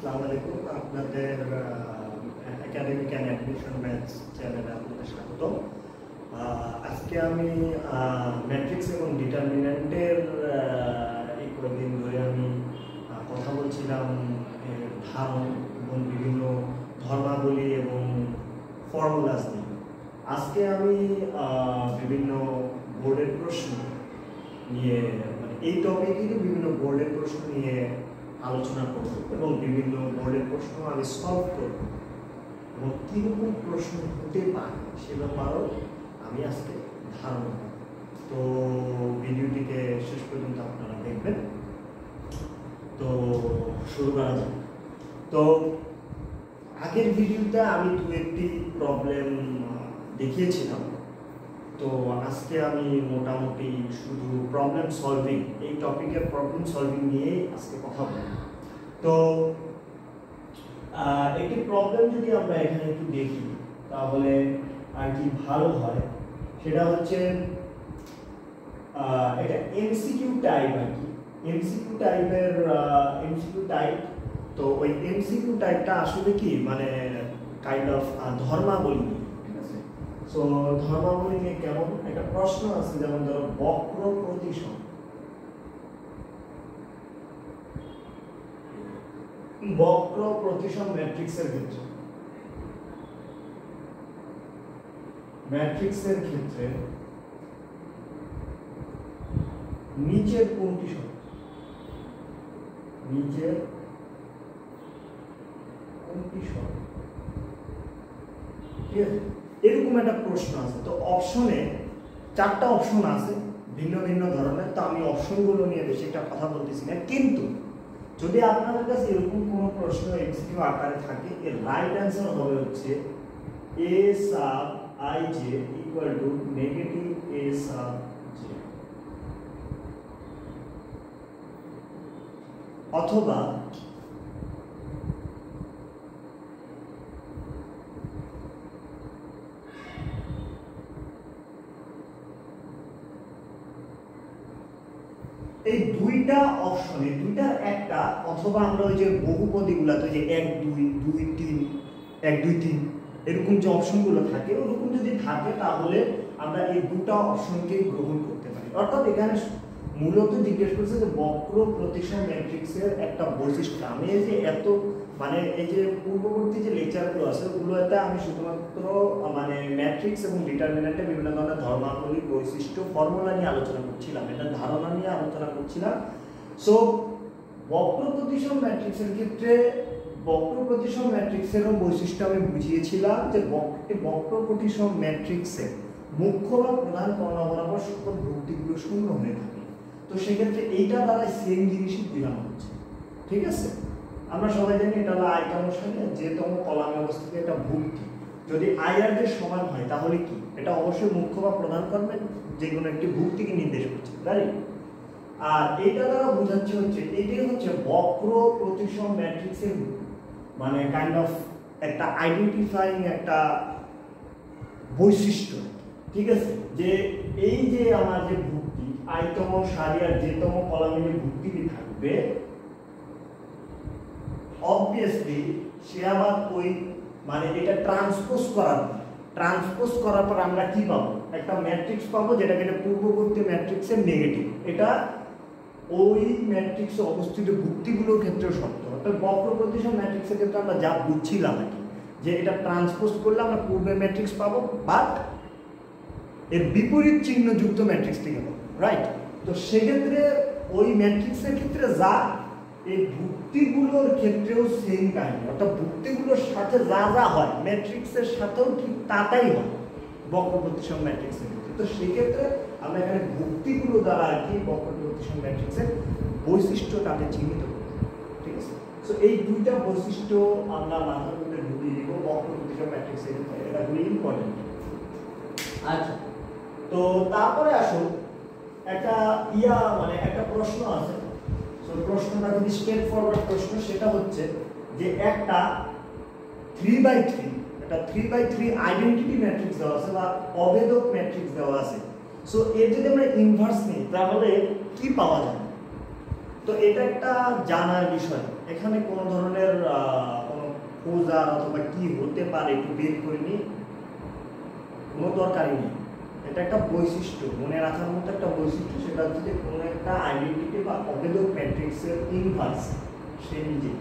আসসালামু আলাইকুম। আপনাদের একাডেমিক অ্যান্ড অ্যাডমিশন ম্যাথস চ্যানেলে আপনাদের স্বাগত। আজকে আমি ম্যাট্রিক্স এবং ডিটারমিন্যান্টের এই কয়েকদিন ধরে আমি কথা বলছিলাম ধারণ এবং বিভিন্ন ধর্মাবলী এবং ফর্মুলাস নিয়ে। আজকে আমি বিভিন্ন বোর্ডের প্রশ্ন নিয়ে মানে এই টপিকে বিভিন্ন বোর্ডের প্রশ্ন নিয়ে আলোচনা করব এবং বিভিন্ন বোর্ডের প্রশ্ন আমি সলভ করব এবং কীরকম প্রশ্ন হতে পারে সে ব্যাপারেও আমি আজকে ধারণা করব। তো ভিডিওটিকে শেষ পর্যন্ত আপনারা দেখবেন। তো শুরু করা যাক। তো আগের ভিডিওতে আমি দু একটি প্রবলেম দেখিয়েছিলাম। তো আজকে আমি মোটামুটি শুধু প্রবলেম সলভিং এই টপিকের প্রবলেম সলভিং নিয়েই আজকে কথা বলব। তো একটি প্রবলেম যদি আমরা এখানে একটু দেখি তাহলে আর কি ভালো হয়, সেটা হচ্ছে এটা এমসিকিউ টাইপ আর কি, এমসিকিউ টাইপের এমসিকিউ টাইপ। তো ওই এমসিকিউ টাইপটা আসলে কি মানে কাইন্ড অফ ধর্মাবলী। সো ধর্মাবলী নিয়ে কেমন একটা প্রশ্ন আছে, যেমন ধরো বক্র প্রতিসম, বক্র প্রতিসম ম্যাট্রিক্সের ক্ষেত্রে, ম্যাট্রিক্সের ক্ষেত্রে নিচের কোনটি সত্য, নিচের কোনটি সত্য, ঠিক আছে? এরকম একটা প্রশ্ন আছে। তো অপশনে চারটা অপশন আছে ভিন্ন ভিন্ন ধরনের। তো আমি অপশনগুলো নিয়ে বেশি একটা কথা বলতেছি না, কিন্তু যদি আপনাদের কাছে এরকম কোনো প্রশ্ন এমসিকিউ আকারে থাকে, এর রাইট অ্যান্সার হবে হচ্ছে a sub ij equal to negative a sub j, অথবা এই দুইটা অপশনে দুইটার একটা, অথবা আমরা ওই যে বহুপদীগুলোতে যে 1 2 2 3 1 2 3 এরকম যে অপশনগুলো থাকে, ওরকম যদি থাকে তাহলে আমরা এই দুটো অপশনকে গ্রহণ করতে পারি। অর্থাৎ এখানে মূলত জিজ্ঞেস করছে যে বক্র প্রতিসম ম্যাট্রিক্সের একটা বৈশিষ্ট্য। আমি এই যে এত মানে এই যে পূর্ববর্তী যে লেকচারগুলো আছে ওগুলোতে আমি শুধুমাত্র মানে ম্যাট্রিক্স এবং ডিটারমিন্যান্টের বিভিন্ন ধরনের ধর্মাবলী, বৈশিষ্ট্য, ফর্মুলা নিয়ে আলোচনা করছিলাম, এটা ধারণা নিয়ে আলোচনা করছিলাম। সো বক্র প্রতিসম ম্যাট্রিক্সের ক্ষেত্রে বক্র প্রতিসম ম্যাট্রিক্সেরও বৈশিষ্ট্য আমি বুঝিয়েছিলাম যে বক্র প্রতিসম ম্যাট্রিক্সের মুখ্য বা প্রধান কর্ণ বরাবর সকল ভুক্তিগুলো শূন্য হয়ে থাকে। তো সেক্ষেত্রে এইটা দ্বারা সেম জিনিসই বোঝানো হচ্ছে, ঠিক আছে? আমরা সবাই জানি এটা হলো আইতম সারণী, যেতম কলামে অবস্থিত এটা ভুক্তি। যদি আই আর জে সমান হয় তাহলে কি এটা অবশ্যই মুখ্য বা প্রধান কর্মের যে কোনো একটি ভুক্তিকে নির্দেশ করছে, রাইট? আর এইটা দ্বারা বোঝাচ্ছে হচ্ছে এটাই হচ্ছে বক্র প্রতিসম ম্যাট্রিক্সের মানে কাইন্ড অফ একটা আইডেন্টিফাইং একটা বৈশিষ্ট্য, ঠিক আছে? যে এই যে আমার যে ভুক্তি আইতম সারি আর যেতম কলামে যে ভুক্তিটি থাকবে, অবভিয়াসলি সে আবার ওই মানে এটা ট্রান্সপোজ করার পর আমরা কি পাবো? একটা ম্যাট্রিক্স পাবো যেটাকে পূর্ববর্তী ম্যাট্রিক্সের নেগেটিভ। এটা ওই ম্যাট্রিক্সে অবস্থিত ভুক্তিগুলোর ক্ষেত্রেও সত্য। অর্থাৎ বক্র প্রতিসম ম্যাট্রিক্সের ক্ষেত্রে আমরা যা বুঝছিলাম আর কি, যে এটা ট্রান্সপোজ করলে আমরা পূর্বের ম্যাট্রিক্স পাবো, বাট এর বিপরীত চিহ্নযুক্ত ম্যাট্রিক্সটিকে পাবো, রাইট? তো সেক্ষেত্রে ওই ম্যাট্রিক্সের ক্ষেত্রে যা, এই ভুক্তিগুলোর ক্ষেত্রেও সেম কাহিনী। অর্থাৎ ভুক্তিগুলোর সাথে যা যা হয় ম্যাট্রিক্সের সাথেও ঠিক তাই হয় বক্র প্রতিসম ম্যাট্রিক্সের ক্ষেত্রে। তো সেক্ষেত্রে আমরা এখানে ভুক্তিগুলো দ্বারা আর কি বক্র প্রতিসম ম্যাট্রিক্সের বৈশিষ্ট্যটাকে চিহ্নিত করি, ঠিক আছে? সো এই দুইটা বৈশিষ্ট্য আমরা মাথার মধ্যে ঢুকিয়ে দিব বক্র প্রতিসম ম্যাট্রিক্সের ক্ষেত্রে, এটা খুবই ইম্পর্টেন্ট। আচ্ছা, তো তারপরে আসুন একটা মানে একটা প্রশ্ন আছে। সো প্রশ্নটা খুবই স্ট্রেট ফরওয়ার্ড প্রশ্ন, সেটা হচ্ছে যে একটা 3/3 একটা 3/3 আইডেন্টিটি ম্যাট্রিক্স দেওয়া আছে বা অভেদক ম্যাট্রিক্স দেওয়া আছে। সো এর যদি আমরা ইনভার্স নিই তাহলে কি পাওয়া যায়? তো এটা একটা জানার বিষয়, এখানে কোনো ধরনের কোনো খোঁজার অথবা কি হতে পারে একটু বের করে নিই কোনো দরকারই নেই। এটা একটা বৈশিষ্ট্য, মনে রাখার মতো একটা বৈশিষ্ট্য, সেটা হচ্ছে যে কোনো একটা আইডেন্টিটি বা অবেদক ম্যাট্রিক্সের ইনভার্স সে নিজেই।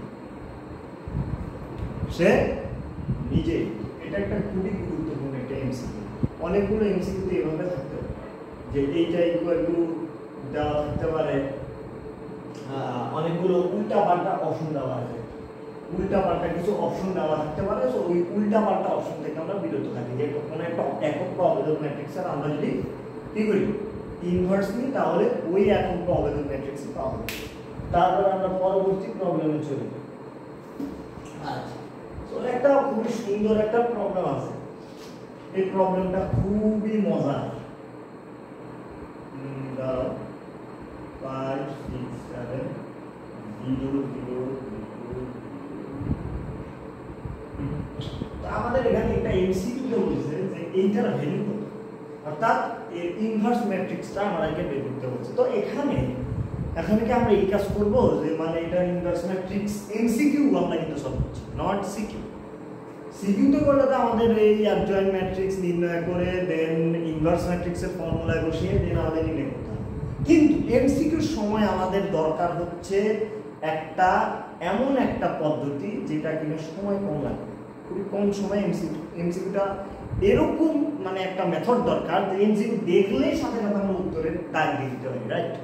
এটা একটা খুবই গুরুত্বপূর্ণ একটা এমসিকিউ। অনেকগুলো এমসিকিউতে এভাবে থাকতে পারে যে এইটা ইকুয়াল টু দেওয়া থাকতে পারে, অনেকগুলো উল্টা পাল্টা অপশন দেওয়া আছে, উল্টা পাল্টা কিছু অপশন দেওয়া থাকতে পারে। সো ওই উল্টা পাল্টা অপশন থেকে আমরা বিরত থাকি, যে কোনো একটা একক অবেদক ম্যাট্রিক্সের আমরা যদি কি করি ইনভার্স নিই তাহলে ওই একক অবেদক ম্যাট্রিক্স পাবো। তারপর আমরা পরবর্তী প্রবলেমে চলে যাই। আচ্ছা, তো একটা খুবই সুন্দর একটা প্রবলেম আছে, এই প্রবলেমটা খুবই মজার। 5 6 7 0 0 আমাদের এখানে একটা এমসিকিউ তে বলছে যে এইটার ভ্যালু কত, অর্থাৎ এর ইনভার্স ম্যাট্রিক্সটা আমাদেরকে বের করতে বলছে। তো এখানে কি আমরা এই কাজ করব যে মানে এটা ইনভার্স ম্যাট্রিক্স এমসিকিউ আমরা কিন্তু সলভ করছি, নট সিকিউ। সিকিউ তো করলে তো আমাদের এই অ্যাডজয়েন্ট ম্যাট্রিক্স নির্ণয় করে দেন ইনভার্স ম্যাট্রিক্সের ফর্মুলায় বসিয়ে দেন আমাদের নির্ণয় করতে হবে। কিন্তু এমসিকিউর সময় আমাদের দরকার হচ্ছে একটা এমন একটা পদ্ধতি যেটা কিনা সময় কম লাগে, খুবই কম সময় এমসিকিউটা এরকম মানে একটা মেথড দরকার যে এমসিকিউ দেখলেই সাথে সাথে আমরা উত্তরের দাগ দিয়ে দিতে হবে, রাইট?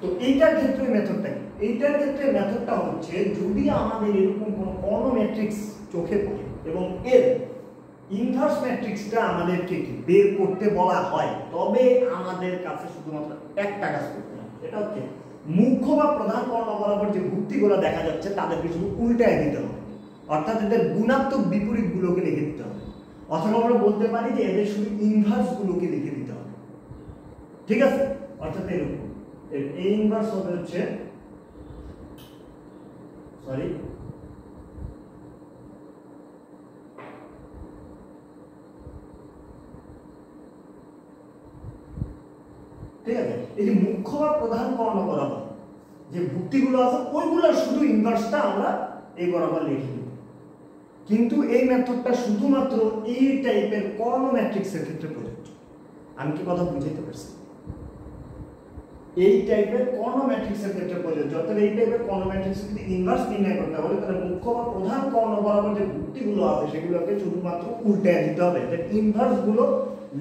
তো এইটার ক্ষেত্রে মেথডটা কি? এইটার ক্ষেত্রে মেথডটা হচ্ছে যদি আমাদের এরকম কোনো কর্ণ ম্যাট্রিক্স চোখে পড়ে এবং এর ইনভার্স ম্যাট্রিক্সটা আমাদেরকে বের করতে বলা হয়, তবে আমাদের কাছে শুধুমাত্র একটা কাজ করতে হবে, এটা হচ্ছে মুখ্য বা প্রধান কর্ণ বরাবর যে ভুক্তিগুলো দেখা যাচ্ছে তাদেরকে শুধু উল্টায় দিতে হবে, অর্থাৎ এদের গুণাত্মক বিপরীত গুলোকে লিখে দিতে হবে, অথবা আমরা বলতে পারি যে এদের শুধু ইনভার্স গুলোকে লিখে দিতে হবে। ঠিক আছে? অর্থাৎ এরকম এর এ ইনভার্স হবে হচ্ছে সরি ঠিক আছে, এই যে মুখ্য বা প্রধান কর্ণ বরাবর যে ভুক্তিগুলো আছে ওইগুলোর শুধু ইনভার্সটা আমরা এই বরাবর লিখে দেব। কিন্তু এই মেথডটা শুধুমাত্র এই টাইপের কর্ণ ম্যাট্রিক্সের ক্ষেত্রে প্রযোজ্য। আমি কি কথা বুঝাইতে পারছি? এই টাইপের কর্ণ ম্যাট্রিক্সের ক্ষেত্রে প্রযোজ্য। অর্থাৎ এই টাইপের কর্ণ ম্যাট্রিক্স যদি ইনভার্স নির্ণয় করতে বলে তাহলে মুখ্য বা প্রধান কর্ণ বরাবর যে ভুক্তিগুলো আছে সেগুলোকে শুধুমাত্র উল্টায় দিতে হবে, ইনভার্স গুলো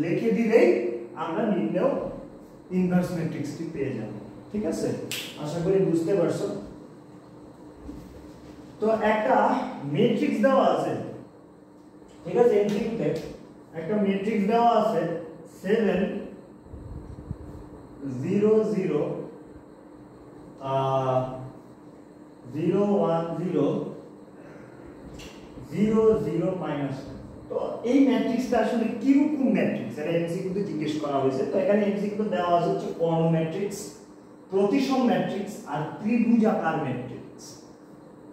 লিখে দিলেই আমরা নির্ণয় ইনভার্স ম্যাট্রিক্সটি পেয়ে যাব। ঠিক আছে? আশা করি বুঝতে পারছো। তো একটা ম্যাট্রিক্স দেওয়া আছে, ঠিক আছে, এমসিকিউতে একটা ম্যাট্রিক্স দেওয়া আছে 7 0 0 0 1 0 0 0 -1। তো এই ম্যাট্রিক্সটা আসলে কি রকম ম্যাট্রিক্স এটা এমসিকিউতে জিজ্ঞেস করা হয়েছে। তো এখানে এমসিকিউতে দেওয়া আছে হচ্ছে কর্ণ ম্যাট্রিক্স, প্রতিসম ম্যাট্রিক্স আর ত্রিভুজাকার ম্যাট্রিক্স।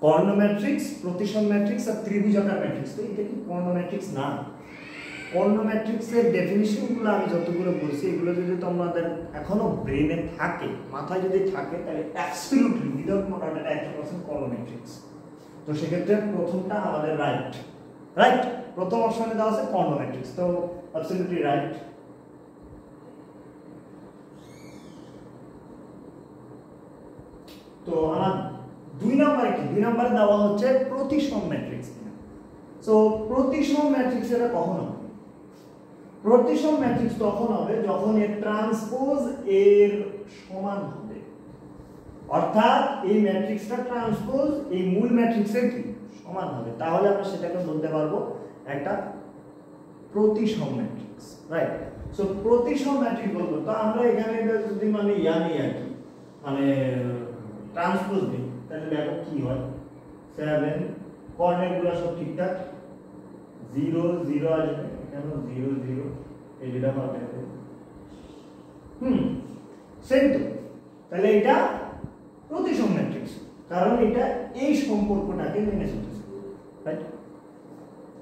কর্ণ ম্যাট্রিক্স, প্রতিসম ম্যাট্রিক্স আর ত্রিভুজাকার ম্যাট্রিক্স। তো এটা কি কর্ণ ম্যাট্রিক্স না? কর্ণ ম্যাট্রিক্সের ডেফিনিশনগুলো আমি যতগুলো বলছি এগুলো যদি তোমাদের এখনো ব্রেনে থাকে, মাথায় যদি থাকে, তাহলে অ্যাবসলিউটলি উইদাউট মডারেট 100% কর্ণ ম্যাট্রিক্স। তো সেক্ষেত্রে প্রথমটা আমাদের রাইট, রাইট, প্রথম অপশনে দেওয়া আছে কর্ণ ম্যাট্রিক্স, তো অ্যাবসলিউটলি রাইট। তো আমার 2 নম্বরে কি? 2 নম্বরে দেওয়া হচ্ছে প্রতিসম ম্যাট্রিক্স। সো প্রতিসম ম্যাট্রিক্স এটা কখন হবে? প্রতিসম ম্যাট্রিক্স তখন হবে যখন এর ট্রান্সপোজ এর সমান হবে, অর্থাৎ এই ম্যাট্রিক্সটা ট্রান্সপোজ এই মূল ম্যাট্রিক্সের কি সমান হবে, তাহলে আমরা সেটাকে বলতে পারবো একটা প্রতিসম ম্যাট্রিক্স, রাইট? সো প্রতিসম ম্যাট্রিক্স বলবো। তো আমরা এখানে যদি মানে জানি আর কি মানে ট্রান্সপোজ দিই তাহলে দেখো কি হয়, 7 কোঅর্ডিনেটগুলো সব ঠিকঠাক, 0 0 আসবে, কেন 0 0 এই যেটা পাবে সেম। তো তাহলে এটা প্রতিসম ম্যাট্রিক্স, কারণ এটা এই সম্পর্কটাকে মেনে চলতেছে, রাইট?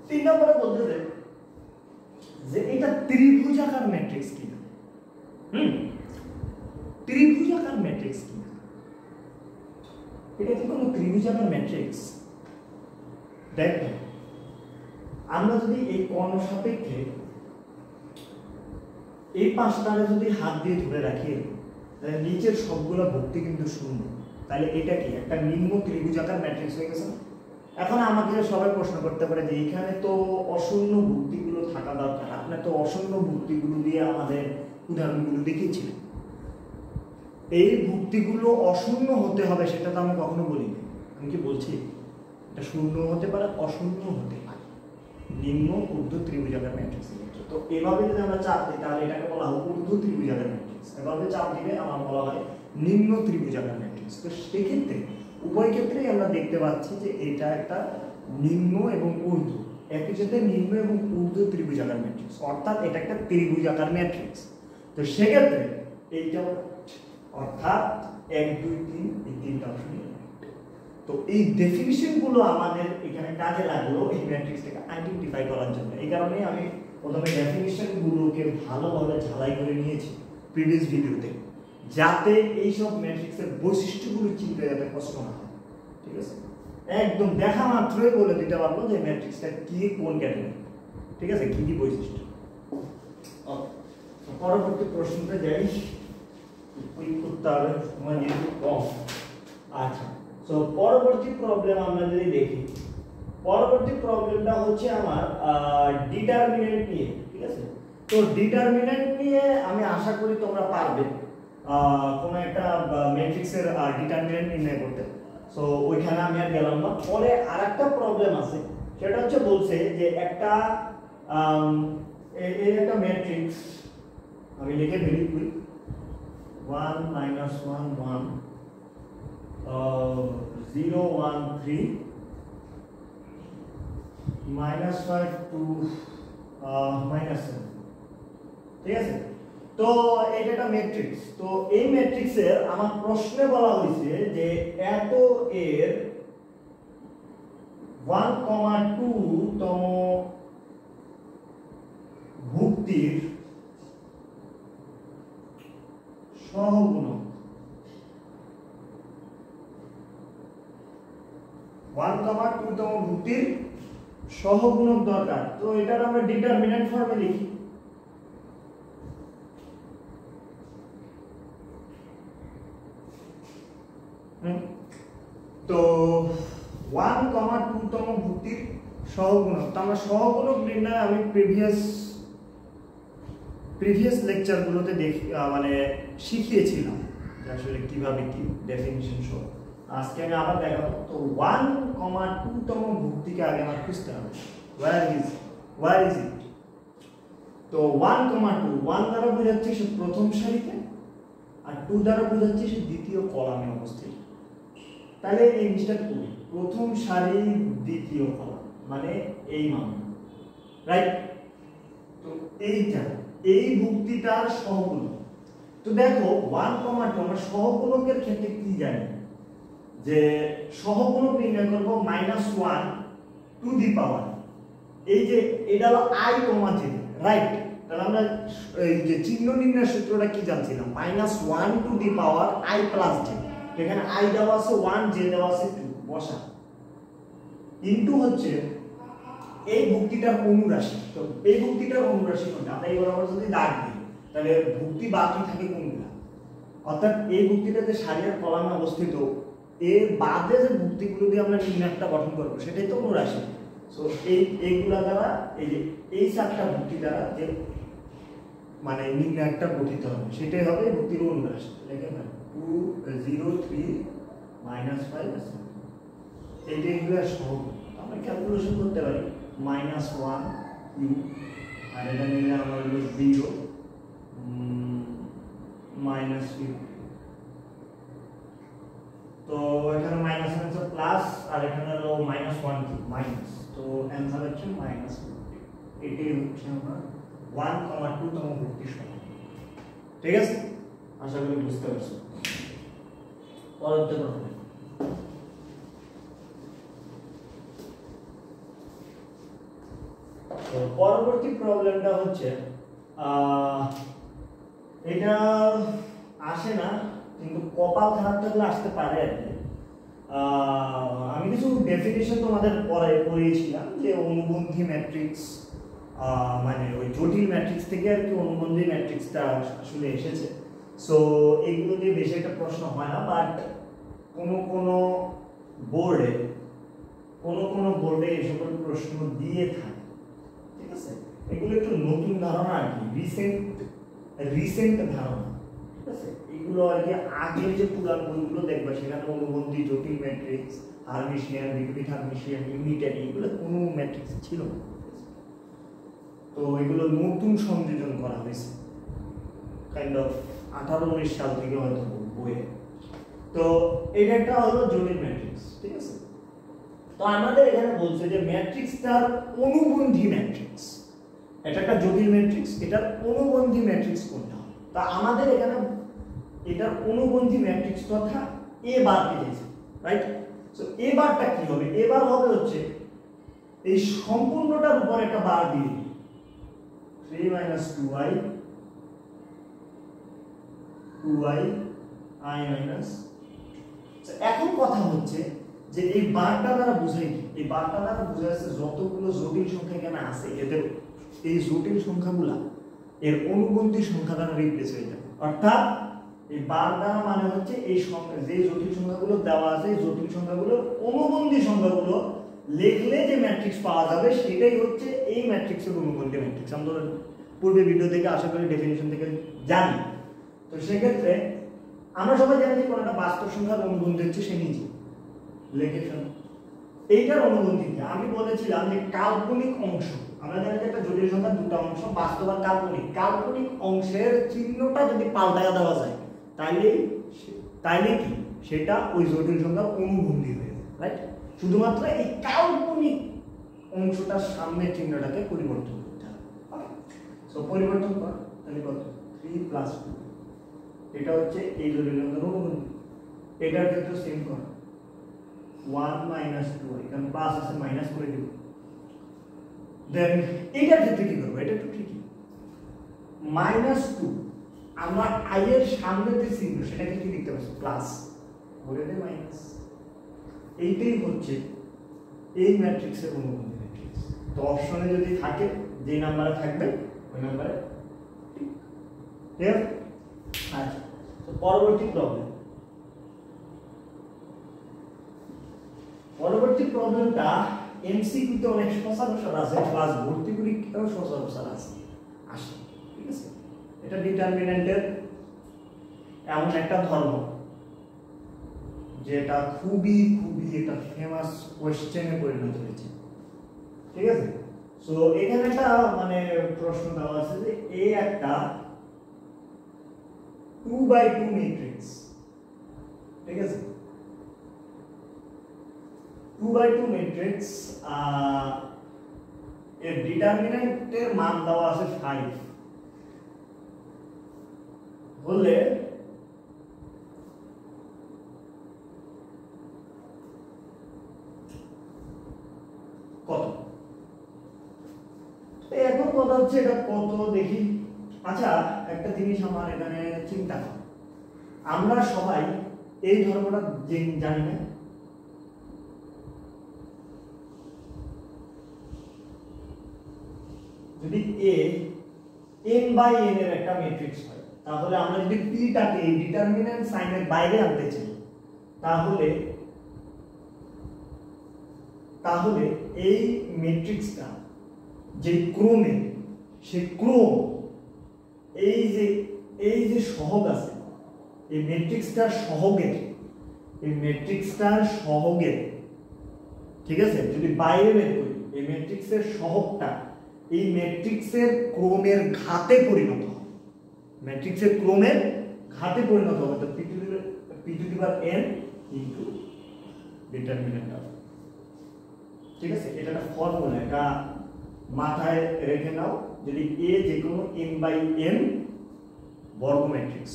3 নম্বরে বলতেছে যে এটা ত্রিভুজাকার ম্যাট্রিক্স কিনা। ত্রিভুজাকার ম্যাট্রিক্স কিনা এটা কি কোনো ত্রিভুজাকার ম্যাট্রিক্স? দেখো আমরা যদি এই কর্ণ সাপেক্ষে এই পাঁচটারে যদি হাত দিয়ে ধরে রাখি তাহলে নিচের সবগুলো ভুক্তি কিন্তু শূন্য, তাহলে এটা কি একটা নিম্ন ত্রিভুজাকার ম্যাট্রিক্স হয়ে গেছে। এখন আমাকে সবাই প্রশ্ন করতে পারে যে এখানে তো অশূন্য ভুক্তিগুলো থাকা দরকার, আপনি তো অশূন্য ভুক্তিগুলো দিয়ে আমাদের উদাহরণগুলো দেখিয়েছিলেন। এই ভুক্তিগুলো অশূন্য হতে হবে সেটা তো আমি কখনো বলিনি। আমি কি বলছি এটা শূন্য হতে পারে, অশূন্য হতে পারে, নিম্ন ঊর্ধ্ব ত্রিভুজাকার ম্যাট্রিক্স। তো এভাবে যদি আমরা চাপ দিই তাহলে এটাকে বলা হয় ঊর্ধ্ব ত্রিভুজাকার ম্যাট্রিক্স, এভাবে চাপ দিলে আমার বলা হয় নিম্ন ত্রিভুজাকার ম্যাট্রিক্স। তো সেক্ষেত্রে উভয় ক্ষেত্রেই আমরা দেখতে পাচ্ছি যে এটা একটা নিম্ন এবং ঊর্ধ্ব, একই সাথে নিম্ন এবং ঊর্ধ্ব ত্রিভুজাকার ম্যাট্রিক্স, অর্থাৎ এটা একটা ত্রিভুজাকার ম্যাট্রিক্স। তো সেক্ষেত্রে এইটা অর্থাৎ 1 2 3 এই তিনটা অপশন। তো এই ডেফিনিশন গুলো আমাদের এখানে কাজে লাগলো এই ম্যাট্রিক্সটাকে আইডেন্টিফাই করার জন্য। এই কারণে আমি প্রথমে ডেফিনিশন গুলোকে ভালোভাবে ঝালাই করে নিয়েছি প্রিভিয়াস ভিডিওতে, যাতে এই সব ম্যাট্রিক্সের বৈশিষ্ট্যগুলো চিনতে যাতে কষ্ট না হয়। ঠিক আছে, একদম দেখা মাত্রই বলে দিতে পারবো যে ম্যাট্রিক্সটা কি, কোন ক্যাটাগরি, ঠিক আছে, কি কি বৈশিষ্ট্য। পরবর্তী প্রশ্নটা যাই, কুইক করতে হবে, সময় যেহেতু কম। আচ্ছা, সো পরবর্তী প্রবলেম আমরা যদি দেখি, পরবর্তী প্রবলেমটা হচ্ছে আমার ডিটারমিনেন্ট নিয়ে। ঠিক আছে, তো ডিটারমিনেন্ট নিয়ে আমি আশা করি তোমরা পারবে কোন একটা ম্যাট্রিক্সের ডিটারমিনেন্ট নির্ণয় করতে। সো ওইখানে আমি আর গেলাম না। পরে আরেকটা প্রবলেম আছে, সেটা হচ্ছে বলছে যে একটা এই একটা ম্যাট্রিক্স আমি লিখে ফেলি 1 -1 1 0 1 3 -5 2 -7। ঠিক আছে, তো এটা একটা ম্যাট্রিক্স। তো এই ম্যাট্রিক্সের আমার প্রশ্নে বলা হয়েছে যে এত এর 1,2 তম ভুক্তির সহগুণক 1,2 তম ভুক্তির সহগুণক দরকার। তো এটার আমরা ডিটারমিনেন্ট ফর্মে লিখি। তো 1,2 তম ভুক্তির সহগুণক, তো আমরা সহগুণক নির্ণয় আমি প্রিভিয়াস লেকচারগুলোতে মানে শিখিয়েছিলাম যে আসলে কিভাবে কি ডেফিনিশন সহ। আজকে আমি আবার দেখাবো। তো 1,2 তম ভুক্তিকে আগে আমার খুঁজতে হবে, where is it। তো 1,2 1 দ্বারা বোঝাচ্ছে সে প্রথম সারিতে, আর 2 দ্বারা বোঝাচ্ছে সে দ্বিতীয় কলামে অবস্থিত। তাহলে এই জিনিসটা করি, প্রথম সারি দ্বিতীয় কলাম মানে এই মান, রাইট। তো এইটা এই ভুক্তিটার সহগুণক। তো দেখো 1,2 আমরা সহগুণকের ক্ষেত্রে কি জানি যে সহগুণক নির্ণয় করব -1 টু দি পাওয়ার, এই যে এটা হলো i, j, রাইট। তাহলে আমরা এই যে চিহ্ন নির্ণয়ের সূত্রটা কি জানছিলাম, -1 to the power i plus j। এখানে i দেওয়া আছে 1, j দেওয়া আছে 2, বসা ইনটু হচ্ছে এই ভুক্তিটার অনুরাশি। তো এই ভুক্তিটার অনুরাশি কোনটা, আমরা এই বরাবর যদি দাগ দিই তাহলে ভুক্তি বাকি থাকে কোনগুলা, অর্থাৎ এই ভুক্তিটাতে সারি আর কলামে অবস্থিত এর বাদে যে ভুক্তিগুলো দিয়ে আমরা নির্ণয়টা গঠন করব সেটাই তো অনুরাশি। সো এইগুলা দ্বারা এই যে এই চারটা ভুক্তি দ্বারা যে মানে নির্ণয়টা গঠিত হবে সেটাই হবে ভুক্তির অনুরাশি। দেখেন 2 0 3 -5 এইটাই হলো সহগুণক। আমরা ক্যালকুলেশন করতে পারি -1 u, আর এটা নিলে আমরা হলো 0 -50। তো এখানে মাইনাস আছে প্লাস, আর এখানে হলো -1 কি মাইনাস, তো অ্যানসার হচ্ছে -50। এটাই হচ্ছে আমরা 1,2 তম ভুক্তির সহগুণক। ঠিক আছে, আশা করি বুঝতে পারছো। পরবর্তী প্রশ্ন, তো পরবর্তী প্রবলেমটা হচ্ছে এটা আসে না কিন্তু কপাল খারাপ থাকলে আসতে পারে আর কি। আমি কিছু ডেফিনেশন তোমাদের পড়িয়েছিলাম যে অনুবন্ধী ম্যাট্রিক্স মানে ওই জটিল ম্যাট্রিক্স থেকে আর কি অনুবন্ধী ম্যাট্রিক্সটা আসলে এসেছে। সো এগুলো নিয়ে বেশি একটা প্রশ্ন হয় না, বাট কোনো বোর্ডে এই সকল প্রশ্ন দিয়ে থাকে, ঠিক আছে। এগুলো একটু নতুন ধারণা আর কি, রিসেন্ট ধারণা, ঠিক আছে। এগুলো আর কি আগের যে পুরান বইগুলো দেখবা সেখানে অনুবন্ধী জটিল ম্যাট্রিক্স, হার্মিশিয়ান, বিপরীত হার্মিশিয়ান, ইউনিটারি, এগুলো কোনো ম্যাট্রিক্স ছিল না। তো এগুলো নতুন সংযোজন করা হয়েছে কাইন্ড অফ 18-19 সাল থেকে হয়তো বইয়ে। তো এটা একটা হলো জটিল ম্যাট্রিক্স, ঠিক আছে। তো আমাদের এখানে বলছে যে ম্যাট্রিক্সটার অনুবন্ধী ম্যাট্রিক্স, এটা একটা জটিল ম্যাট্রিক্স, এটার অনুবন্ধী ম্যাট্রিক্স কোনটা। তা আমাদের এখানে এটার অনুবন্ধী ম্যাট্রিক্স তথা এ বার পেয়েছে, রাইট। সো এ বারটা কি হবে? এ বার হবে হচ্ছে এই সম্পূর্ণটার উপর একটা বার দিয়ে 3 - 2i i minus। এখন কথা হচ্ছে যে এই বারটা দ্বারা বোঝাই কি? এই বারটা দ্বারা বোঝা যাচ্ছে যতগুলো জটিল সংখ্যা এখানে আছে এদের এই জটিল সংখ্যাগুলা এর অনুবন্ধী সংখ্যা দ্বারা রিপ্লেস হয়ে যাবে। অর্থাৎ এই বার দ্বারা মানে হচ্ছে এই সংখ্যা যে জটিল সংখ্যাগুলো দেওয়া আছে এই জটিল সংখ্যাগুলো অনুবন্ধী সংখ্যাগুলো লিখলে যে ম্যাট্রিক্স পাওয়া যাবে সেটাই হচ্ছে এই ম্যাট্রিক্সের অনুবন্ধী ম্যাট্রিক্স। আমরা পূর্বে ভিডিও থেকে আশা করি ডেফিনিশন থেকে জানি। তো সেক্ষেত্রে আমরা সবাই জানি যে কোনো একটা বাস্তব সংখ্যার অনুবন্ধী হচ্ছে সে নিজে লিখে ফেলো। এইটার অনুবন্ধী কি? আমি বলেছিলাম যে কাল্পনিক অংশ, আমরা জানি যে একটা জটিল সংখ্যার দুটো অংশ, বাস্তব আর কাল্পনিক। কাল্পনিক অংশের চিহ্নটা যদি পাল্টায়া দেওয়া যায় তাইলে কি সেটা ওই জটিল সংখ্যার অনুবন্ধী হয়ে যায়, রাইট। শুধুমাত্র এই কাল্পনিক অংশটার সামনের চিহ্নটাকে পরিবর্তন করতে হবে। সো পরিবর্তন কর, তাহলে কত? 3 + 2, এটা হচ্ছে এই জটিল সংখ্যার অনুবন্ধী। এটার ক্ষেত্রে সেম কর, 1 - 2, এখানে প্লাস আছে মাইনাস করে দিব। দেন এটার ক্ষেত্রে কি করব? এটা একটু ঠিকই, -2 আমরা i এর সামনে যে চিহ্ন সেটাকে কি লিখতে পারছি? প্লাস বলে দে মাইনাস। এইটাই হচ্ছে এই ম্যাট্রিক্সের অনুবন্ধী ম্যাট্রিক্স। তো অপশনে যদি থাকে যে নাম্বারে থাকবে ওই নাম্বারে ঠিক আছে। আচ্ছা, তো পরবর্তী প্রবলেমটা এমসিকিউতে অনেক সচরাচর আছে, প্লাস ভর্তি পরীক্ষাও সচরাচর আছে আসে, ঠিক আছে। এটা ডিটারমিন্যান্টের এমন একটা ধর্ম যেটা খুবই এটা ফেমাস কোশ্চেনে পরিণত হয়েছে, ঠিক আছে। সো এখানে একটা মানে প্রশ্ন দেওয়া আছে যে এ একটা 2/2 ম্যাট্রিক্স, ঠিক আছে। 2/2 ম্যাট্রিক্স এর ডিটারমিন্যান্টের মান দেওয়া আছে 5 হলে কত? এখন কথা হচ্ছে এটা কত দেখি। আচ্ছা, একটা জিনিস আমার এখানে চিন্তা কর, আমরা সবাই এই ধর্মটা জানি না? যদি a n/n এর একটা ম্যাট্রিক্স হয় তাহলে আমরা যদি p টাকে এই ডিটারমিন্যান্ট সাইনের বাইরে আনতে চাই তাহলে এই ম্যাট্রিক্সটা যে ক্রমে সে ক্রম এই যে সহগ আছে এই ম্যাট্রিক্সটার সহগের ঠিক আছে যদি বাইরে বের করি এই ম্যাট্রিক্সের সহগটা এই ম্যাট্রিক্সের ক্রমের ঘাতে পরিণত হবে, ম্যাট্রিক্সের ক্রমের ঘাতে পরিণত হবে। তো p⁴n ইনটু ডিটারমিন্যান্ট অফ, ঠিক আছে। এটা একটা ফর্মুলা, এটা মাথায় রেখে নাও। যদি a যে কোনো n/n বর্গ ম্যাট্রিক্স,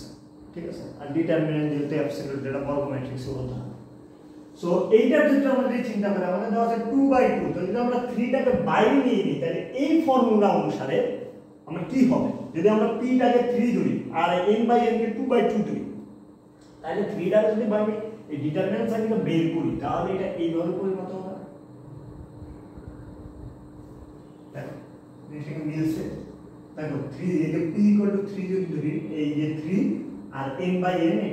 ঠিক আছে, আর ডিটারমিন্যান্ট যেহেতু অ্যাবসলিউট এটা বর্গ ম্যাট্রিক্স বলতে হবে। সো এইটার ক্ষেত্রে আমরা যদি চিন্তা করি আমাদের দেওয়া আছে 2/2, তো যদি আমরা 3 টাকে বাইরে নিয়ে নিই তাহলে এই ফর্মুলা অনুসারে আমরা কি হবে? যদি আমরা p টাকে 3 ধরি আর n/n কে 2/2 ধরি তাহলে 3 টাকে যদি বাইরে এই ডিটারমিনেন্ট সাইনটা বের করি তাহলে এটা এইভাবে পরিণত হবে। দেখো জিনিসটা মিলছে। দেখো 3 এটা p = 3 যদি ধরি এই যে 3 আর n/n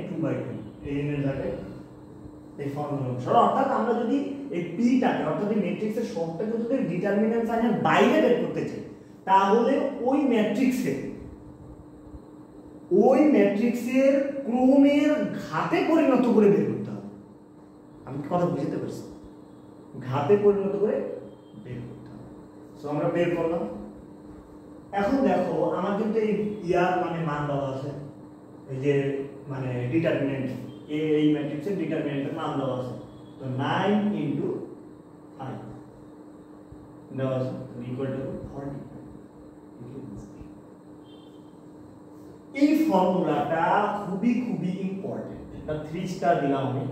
2/2 এই n এর জায়গায় এই ফর্মুলা অনুসারে, অর্থাৎ আমরা যদি এই p টাকে অর্থাৎ এই ম্যাট্রিক্সের সবটাকে যদি ডিটারমিনেন্ট সাইনের বাইরে বের করতে চাই তাহলে ওই ম্যাট্রিক্সের ক্রমের ঘাতে পরিণত করে বের করতে হবে। আমি কি কথা বুঝতে পারছি? ঘাতে পরিণত করে বের করতে হবে। সো আমরা বের করলাম। এখন দেখো আমার কিন্তু এই ইয়ার মানে মান দেওয়া আছে, এই যে মানে ডিটারমিনেন্ট এই ম্যাট্রিক্সের ডিটারমিনেন্টের মান দেওয়া আছে। তো 9 * 5 দেওয়া আছে ইকুয়াল টু 40। এই ফর্মুলাটা খুবই ইম্পর্টেন্ট। এটা 3 স্টার দিলাম আমি।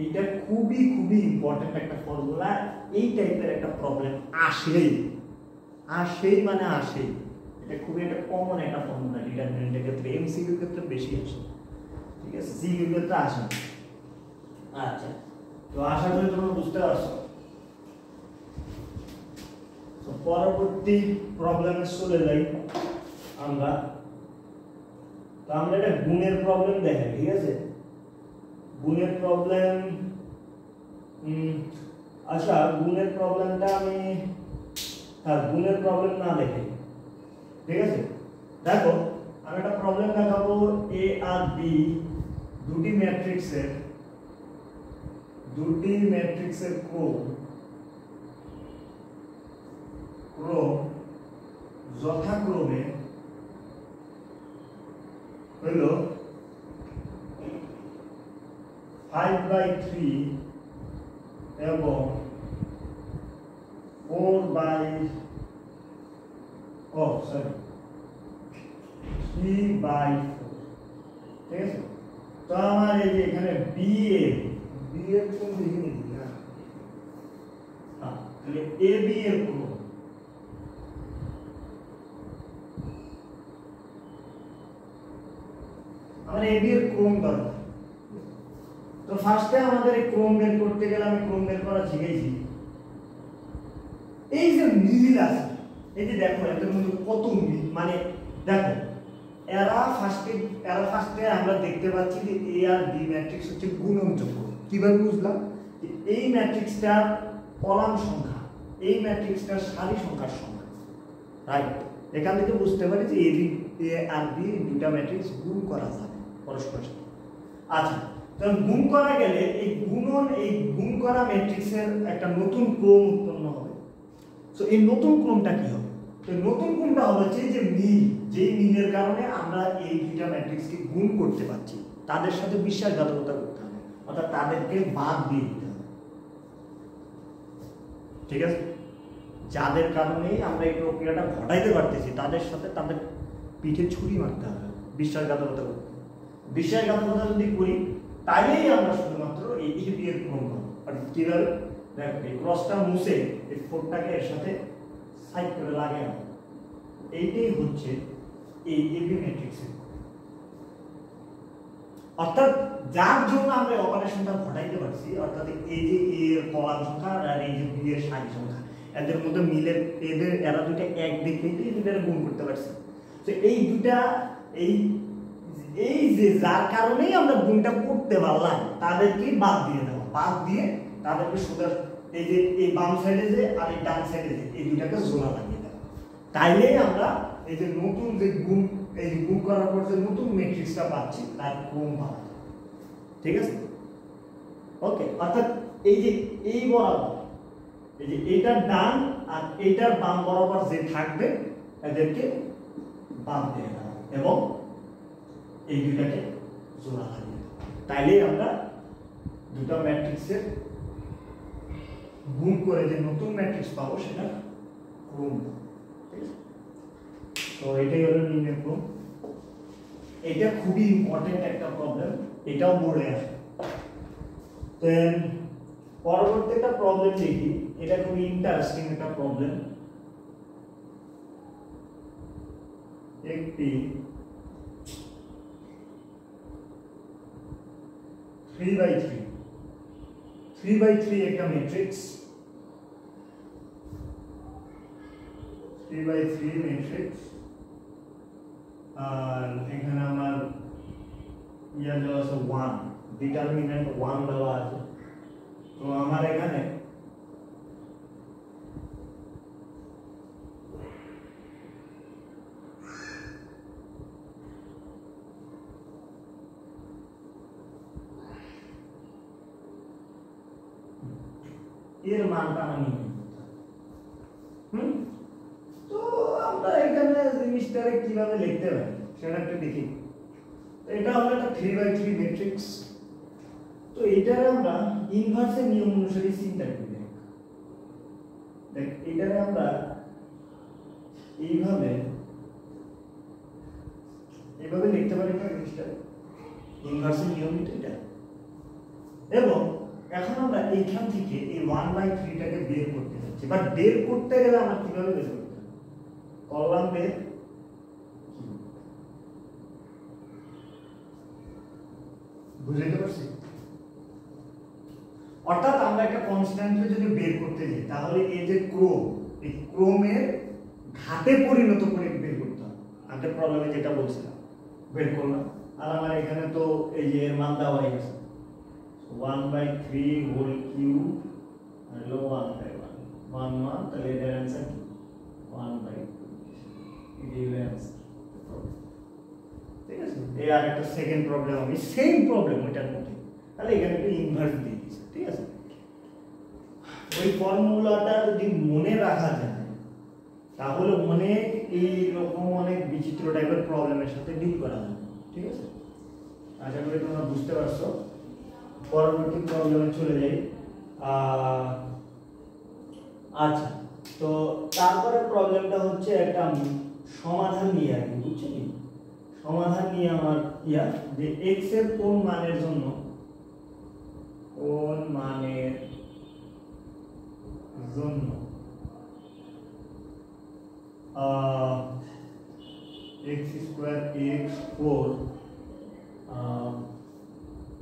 এটা খুবই ইম্পর্টেন্ট একটা ফর্মুলা। এই টাইপের একটা প্রবলেম আসেই মানে আসেই। এটা খুবই একটা কমন একটা ফর্মুলা ডিটারমিনেন্টের ক্ষেত্রে, এমসিকিউ ক্ষেত্রে বেশি আসে, ঠিক আছে, সিকিউ ক্ষেত্রে আসে না। আচ্ছা, তো আশা করি তোমরা বুঝতে পারছো। তো পরবর্তী প্রবলেমে চলে যাই আমরা। তো আমরা একটা গুণের প্রবলেম দেখাই, ঠিক আছে, গুণের প্রবলেম। আচ্ছা, গুণের প্রবলেমটা আমি গুণের প্রবলেম না দেখাই, ঠিক আছে। দেখো আমি একটা প্রবলেম দেখাবো, এ আর বি দুটি ম্যাট্রিক্সের ক্রম যথাক্রমে হইল 5/3 এবং 3/4, ঠিক আছে। তো আমার এই যে এখানে বি এর কোন দিকে নিবি না, হ্যাঁ, তাহলে এ বি এর ক্রম, আমার এ বি এর ক্রম দরকার। তো ফার্স্টে আমাদের এই ক্রম বের করতে গেলে আমি ক্রম বের করা শিখেছি। এই যে মিল আছে, এই যে দেখো এদের মধ্যে কত মিল, মানে দেখো এরা ফার্স্টে আমরা দেখতে পাচ্ছি যে এ আর বি ম্যাট্রিক্স হচ্ছে গুণনযোগ্য। কিভাবে বুঝলাম? এই ম্যাট্রিক্সটার কলাম সংখ্যা এই ম্যাট্রিক্সটার সারি সংখ্যার সমান, রাইট। এখান থেকে বুঝতে পারি যে এ আর বি দুটো ম্যাট্রিক্স গুণ করা যাবে পরস্পরের সাথে। আচ্ছা, তখন গুণ করা গেলে এই গুণ করা ম্যাট্রিক্সের একটা নতুন ক্রম উৎপন্ন হবে। সো এই নতুন ক্রমটা কি হবে? তো নতুন ক্রমটা হবে যেই মিলের কারণে আমরা এই দুইটা ম্যাট্রিক্সকে গুণ করতে পারছি তাদের সাথে বিশ্বাসঘাতকতা করতে হবে, অর্থাৎ তাদেরকে বাদ দিয়ে দিতে হবে, ঠিক আছে। যাদের কারণেই আমরা এই প্রক্রিয়াটা ঘটাইতে পারতেছি তাদের সাথে তাদের পিঠে ছুরি মারতে হবে, বিশ্বাসঘাতকতা করতে। বিশ্বাসঘাতকতা যদি করি তাইলেই আমরা শুধুমাত্র এই বি এর ক্রম পাবো। অর্থাৎ কিভাবে? দেখো এই ক্রসটা মুছে এই 4টাকে এর সাথে সাইড করে লাগিয়ে আনো। এইটাই হচ্ছে এই এবি ম্যাট্রিক্সের, অর্থাৎ যার জন্য আমরা অপারেশনটা ঘটাইতে পারছি, অর্থাৎ এই যে এ এর কলাম সংখ্যা আর এই যে বি এর সারি সংখ্যা, এদের মধ্যে মিলের এরা দুটো এক দেখে এই দুটার গুণ করতে পারছি। তো এই দুটা এই যে যার কারণেই আমরা গুণটা করতে পারলাম তাদেরকে বাদ দিয়ে দেওয়া, বাদ দিয়ে তাদেরকে সোজা এই যে এই বাম সাইডে যে আর এই ডান সাইডে যে এই দুটাকে জোড়া লাগিয়ে দেওয়া। তাইলেই আমরা এই যে নতুন যে গুণ করার পর যে নতুন ম্যাট্রিক্সটা পাচ্ছি তার ক্রম পাওয়া যায়, ঠিক আছে। ওকে, অর্থাৎ এই যে এই বরাবর এই যে এইটার ডান আর এইটার বাম বরাবর যে থাকবে এদেরকে বাদ দিয়ে দেওয়া এবং এই দুটাকে জোড়া লাগিয়ে দেওয়া। তাইলেই আমরা দুটো ম্যাট্রিক্সের গুণ করে যে নতুন ম্যাট্রিক্স পাবো সেটা ক্রম, ঠিক আছে। তো এটাই হলো নির্ণয় ক্রম। এটা খুবই ইম্পর্টেন্ট একটা প্রবলেম, এটাও বোর্ডে আসে। দেন পরবর্তী একটা প্রবলেম দেখি, এটা খুবই ইন্টারেস্টিং একটা প্রবলেম। একটি 3/3 একটা ম্যাট্রিক্স, 3/3 ম্যাট্রিক্স। আর এখানে আমার ইয়ার দেওয়া আছে 1, ডিটারমিনেন্ট 1 দেওয়া আছে। তো আমার এখানে এর মানটা আমি তো আমরা এখানে জিনিসটাকে কিভাবে লিখতে পারি সেটা একটু দেখি। এটা হলো একটা 3/3 ম্যাট্রিক্স। তো এটারে আমরা ইনভার্সের নিয়ম অনুসারে চিন্তা করি। দেখ এটারে আমরা এইভাবে লিখতে পারি না জিনিসটা, ইনভার্সের নিয়ম এটা। এবং এখন আমরা এইখান থেকে এই 1/3 টাকে বের করতে যাচ্ছি, বাট বের করতে গেলে আমরা কিভাবে বের করতে হবে? কলাম বের, বুঝতে পারছি? অর্থাৎ আমরা একটা কনস্ট্যান্টকে যদি বের করতে যাই তাহলে এই যে ক্রম, এই ক্রমের ঘাতে পরিণত করে বের করতে হবে। আমাদের প্রবলেমে যেটা বলছিলাম বের করলাম, আর আমার এখানে তো এই যে এর মান দেওয়া হয়ে গেছে 1/3 হোল কিউব আর হলো 1/1 1 তাহলে এর অ্যানসার কি 1/2। এটাই হলো অ্যানসার। ঠিক আছে, এই আর একটা সেকেন্ড প্রবলেম আমি সেম প্রবলেম ওইটার মধ্যে, তাহলে এখানে একটু ইনভার্স দিয়ে দিয়েছি। ঠিক আছে, ওই ফর্মুলাটা যদি মনে রাখা যায় তাহলে অনেক এইরকম অনেক বিচিত্র টাইপের প্রবলেমের সাথে ডিল করা যায়। ঠিক আছে, আশা করি তোমরা বুঝতে পারছো। পরবর্তী প্রবলেমে চলে যাই। আচ্ছা, তো তারপরে প্রবলেমটা হচ্ছে একটা সমাধান নিয়ে আর কি, বুঝছো? সমাধান নিয়ে আমার যে x এর কোন মানের জন্য x²x4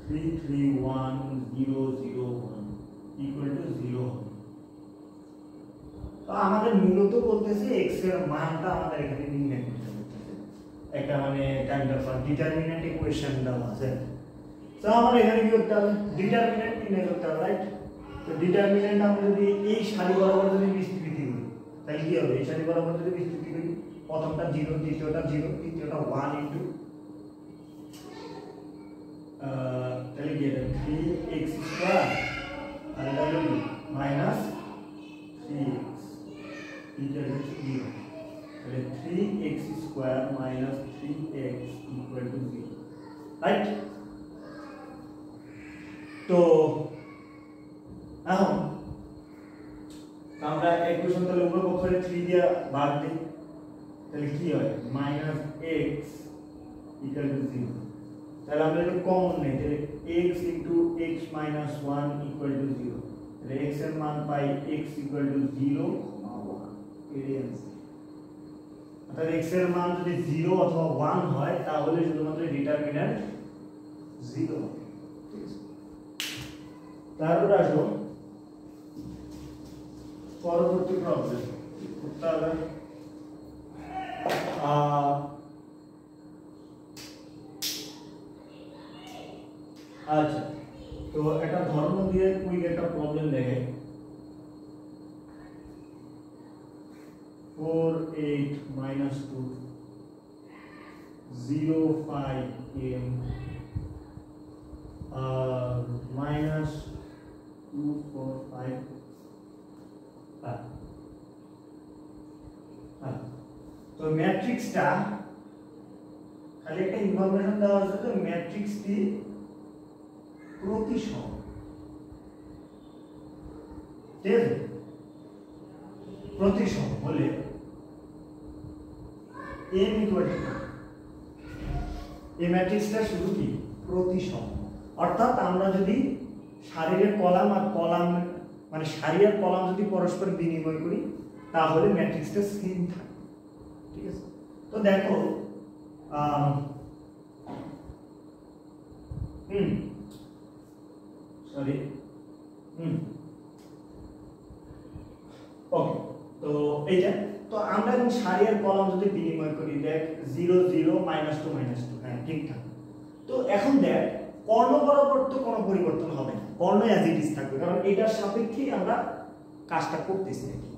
331,001 equal to 0 হবে। তো আমাদের মূলত বলতেছে x এর মানটা আমাদের এখানে নির্ণয় করতে হবে। একটা মানে কাইন্ড অফ ডিটারমিনেন্ট ইকুয়েশন দেওয়া আছে। তো আমরা এখানে কি করতে হবে? ডিটারমিনেন্ট নির্ণয় করতে হবে, রাইট? তো ডিটারমিনেন্ট আমরা যদি এই সারি বরাবর যদি বিস্তৃতি করি তাহলে কি হবে? এই সারি বরাবর যদি বিস্তৃতি করি, প্রথমটা 0, দ্বিতীয়টা 0, তৃতীয়টা 1 ইনটু তাহলে কি হবে 3x² আর এটা হলো মাইনাস 3x ইকুয়াল টু 0। তাহলে 3x² minus 3x equal to 0, right? তো এখন আমরা ইকুয়েশন তাহলে উপর পক্ষে 3 দিয়ে ভাগ দিই, তাহলে কি হয় মাইনাস x ইকুয়াল টু 0। তাহলে আমরা এটা কমন নেই, তাহলে x into x minus 1 equal to 0। তাহলে x এর মান পাই x ইকুয়াল টু 0, 1 এর आंसर। অর্থাৎ x এর মান যদি 0 অথবা 1 হয় তাহলে শুধুমাত্র ডিটারমিন্যান্ট 0 হবে। ঠিক আছে, তারপর আসো পরবর্তী প্রবলেম করতে হবে। আচ্ছা, তো একটা ধর্ম দিয়ে কুইক একটা প্রবলেম দেখে 4 8 minus 2 0 5 m minus 2 4 5 তো ম্যাট্রিক্সটা খালি একটা ইনফরমেশন দেওয়া আছে যে ম্যাট্রিক্সটি প্রতিসম। ঠিক আছে, প্রতিসম হলে m ইকুয়াল টু এই ম্যাট্রিক্সটা শুধু কি প্রতিসম। অর্থাৎ আমরা যদি সারির কলাম আর কলাম মানে সারি আর কলাম যদি পরস্পর বিনিময় করি তাহলে ম্যাট্রিক্সটা সেম থাকে। ঠিক আছে, তো দেখো সরি ওকে। তো এইটা তো আমরা এখন সারি আর কলাম যদি বিনিময় করি, দেখ 0 0 -2 -2, হ্যাঁ ঠিকঠাক। তো এখন দেখ কর্ণ বরাবর তো কোনো পরিবর্তন হবে না, কর্ণ অ্যাজ ইট ইজ থাকবে, কারণ এটার সাপেক্ষেই আমরা কাজটা করতেছি আর কি।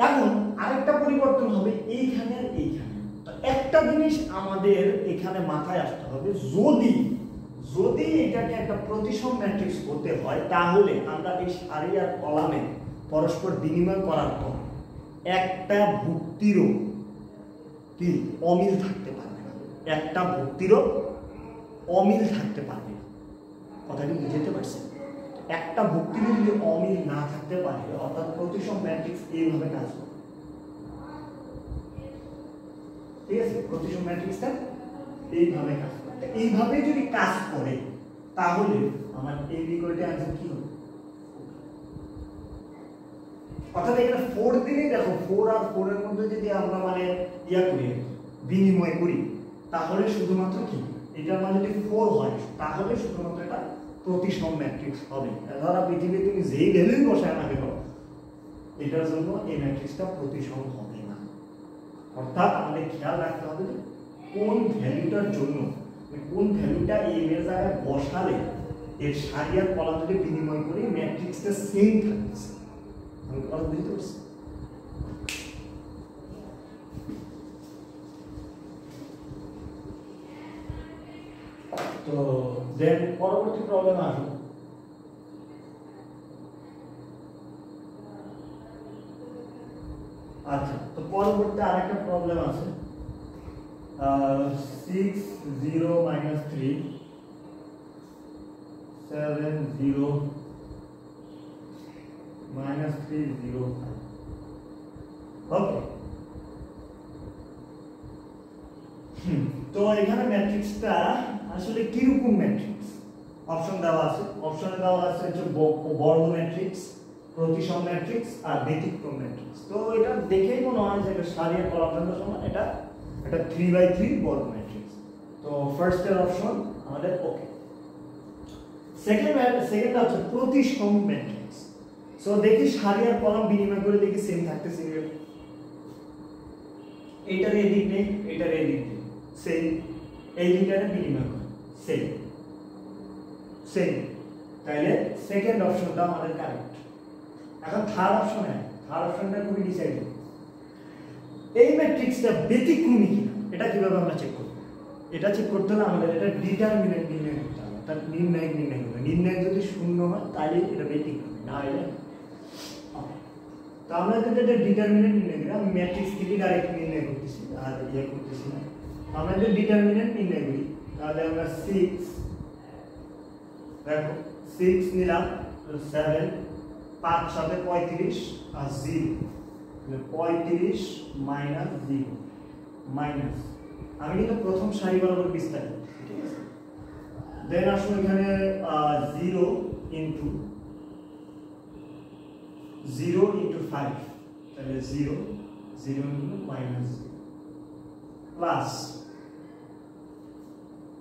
এখন আরেকটা পরিবর্তন হবে এইখানে আর এইখানে। তো একটা জিনিস আমাদের এখানে মাথায় আসতে হবে, যদি যদি এটাকে একটা প্রতিসম ম্যাট্রিক্স হতে হয়, তাহলে আমরা এই সারি আর কলামে পরস্পর বিনিময় করার পর একটা ভুক্তিরও কি অমিল থাকতে পারবে না, একটা ভুক্তিরও অমিল থাকতে পারবে না। কথাটি বুঝতে পারছেন? একটা ভুক্তিরও যদি অমিল না থাকতে পারে, অর্থাৎ প্রতিসম ম্যাট্রিক্স এইভাবে কাজ করে, ঠিক আছে? প্রতিসম ম্যাট্রিক্সটা এইভাবে কাজ করে। এইভাবে যদি কাজ করে তাহলে আমার এই বিকল্পের आंसर কি হবে? অর্থাৎ এখানে 4 দিলেই দেখো 4 আর 4 এর মধ্যে যদি আমরা মানে ইয়া করি, বিনিময় করি, তাহলে শুধুমাত্র কি এটার মান যদি 4 হয় তাহলে শুধুমাত্র এটা প্রতিসম ম্যাট্রিক্স হবে। ধরো পৃথিবীতে তুমি যেই ভ্যালুই বসায় না কেন, এটার জন্য এই ম্যাট্রিক্সটা প্রতিসম হবে না। অর্থাৎ আমাদের খেয়াল রাখতে হবে যে কোন ভ্যালুটার জন্য, কোন ভ্যালুটা এম এর জায়গায় বসালে এর সারি আর কলাম যদি বিনিময় করি ম্যাট্রিক্সটা সেম থাকছে। আমি কথা বুঝতে পারছি? তো দেন পরবর্তী প্রবলেম আসবে। আচ্ছা, তো পরবর্তী আরেকটা প্রবলেম আছে, 6 0 -3 7 0 -3 0 5। ওকে, তো এখানে ম্যাট্রিক্সটা আসলে কি রকম ম্যাট্রিক্স? অপশন দেওয়া আছে, অপশনে দেওয়া আছে যে বর্গ ম্যাট্রিক্স, প্রতিসম ম্যাট্রিক্স আর ব্যতিক্রম ম্যাট্রিক্স। তো এটা দেখেই মনে হয় যে এটা সারি আর কলামের সমান, এটা 3/3 বর্গ ম্যাট্রিক্স। তো ফার্স্ট এর অপশন আমাদের ওকে। সেকেন্ড হচ্ছে প্রতিসম ম্যাট্রিক্স। সো দেখি সারি আর কলাম বিনিময় করে দেখি সেম থাকতেছে, এটার এই দিক নেই, এটার এই দিক নেই, সেম, এই দুইটারে বিনিময় করে সেম সেম, তাহলে সেকেন্ড অপশনটা আমাদের কারেক্ট। এখন থার্ড অপশনটা খুবই ডিসাইডেড, এই ম্যাট্রিক্সটা ব্যতিক্রমী কিনা এটা কিভাবে আমরা চেক করব? এটা চেক করতে হলে আমাদের এটা ডিটারমিনেন্ট নির্ণয় করতে হবে, তার নির্ণায়ক নির্ণয় করতে হবে। নির্ণায়ক যদি শূন্য হয় তাহলে এটা ব্যতিক্রমী, না হলে তো আমরা যদি এটা ডিটারমিনেন্ট নির্ণয় করি, আমি ম্যাট্রিক্স থেকে ডাইরেক্ট নির্ণয় করতেছি আর ইয়ে করতেছি না। আমরা যদি ডিটারমিনেন্ট নির্ণয় করি তাহলে আমরা 6 দেখো 6 নিলাম, 7 5 সাথে 35 আর 0, 35 মাইনাস 0 মাইনাস, আমি কিন্তু প্রথম সারি বরাবর বিস্তার, ঠিক আছে? দেন আসলে এখানে 0 ইনটু 5, তাহলে 0 ইনটু মাইনাস প্লাস,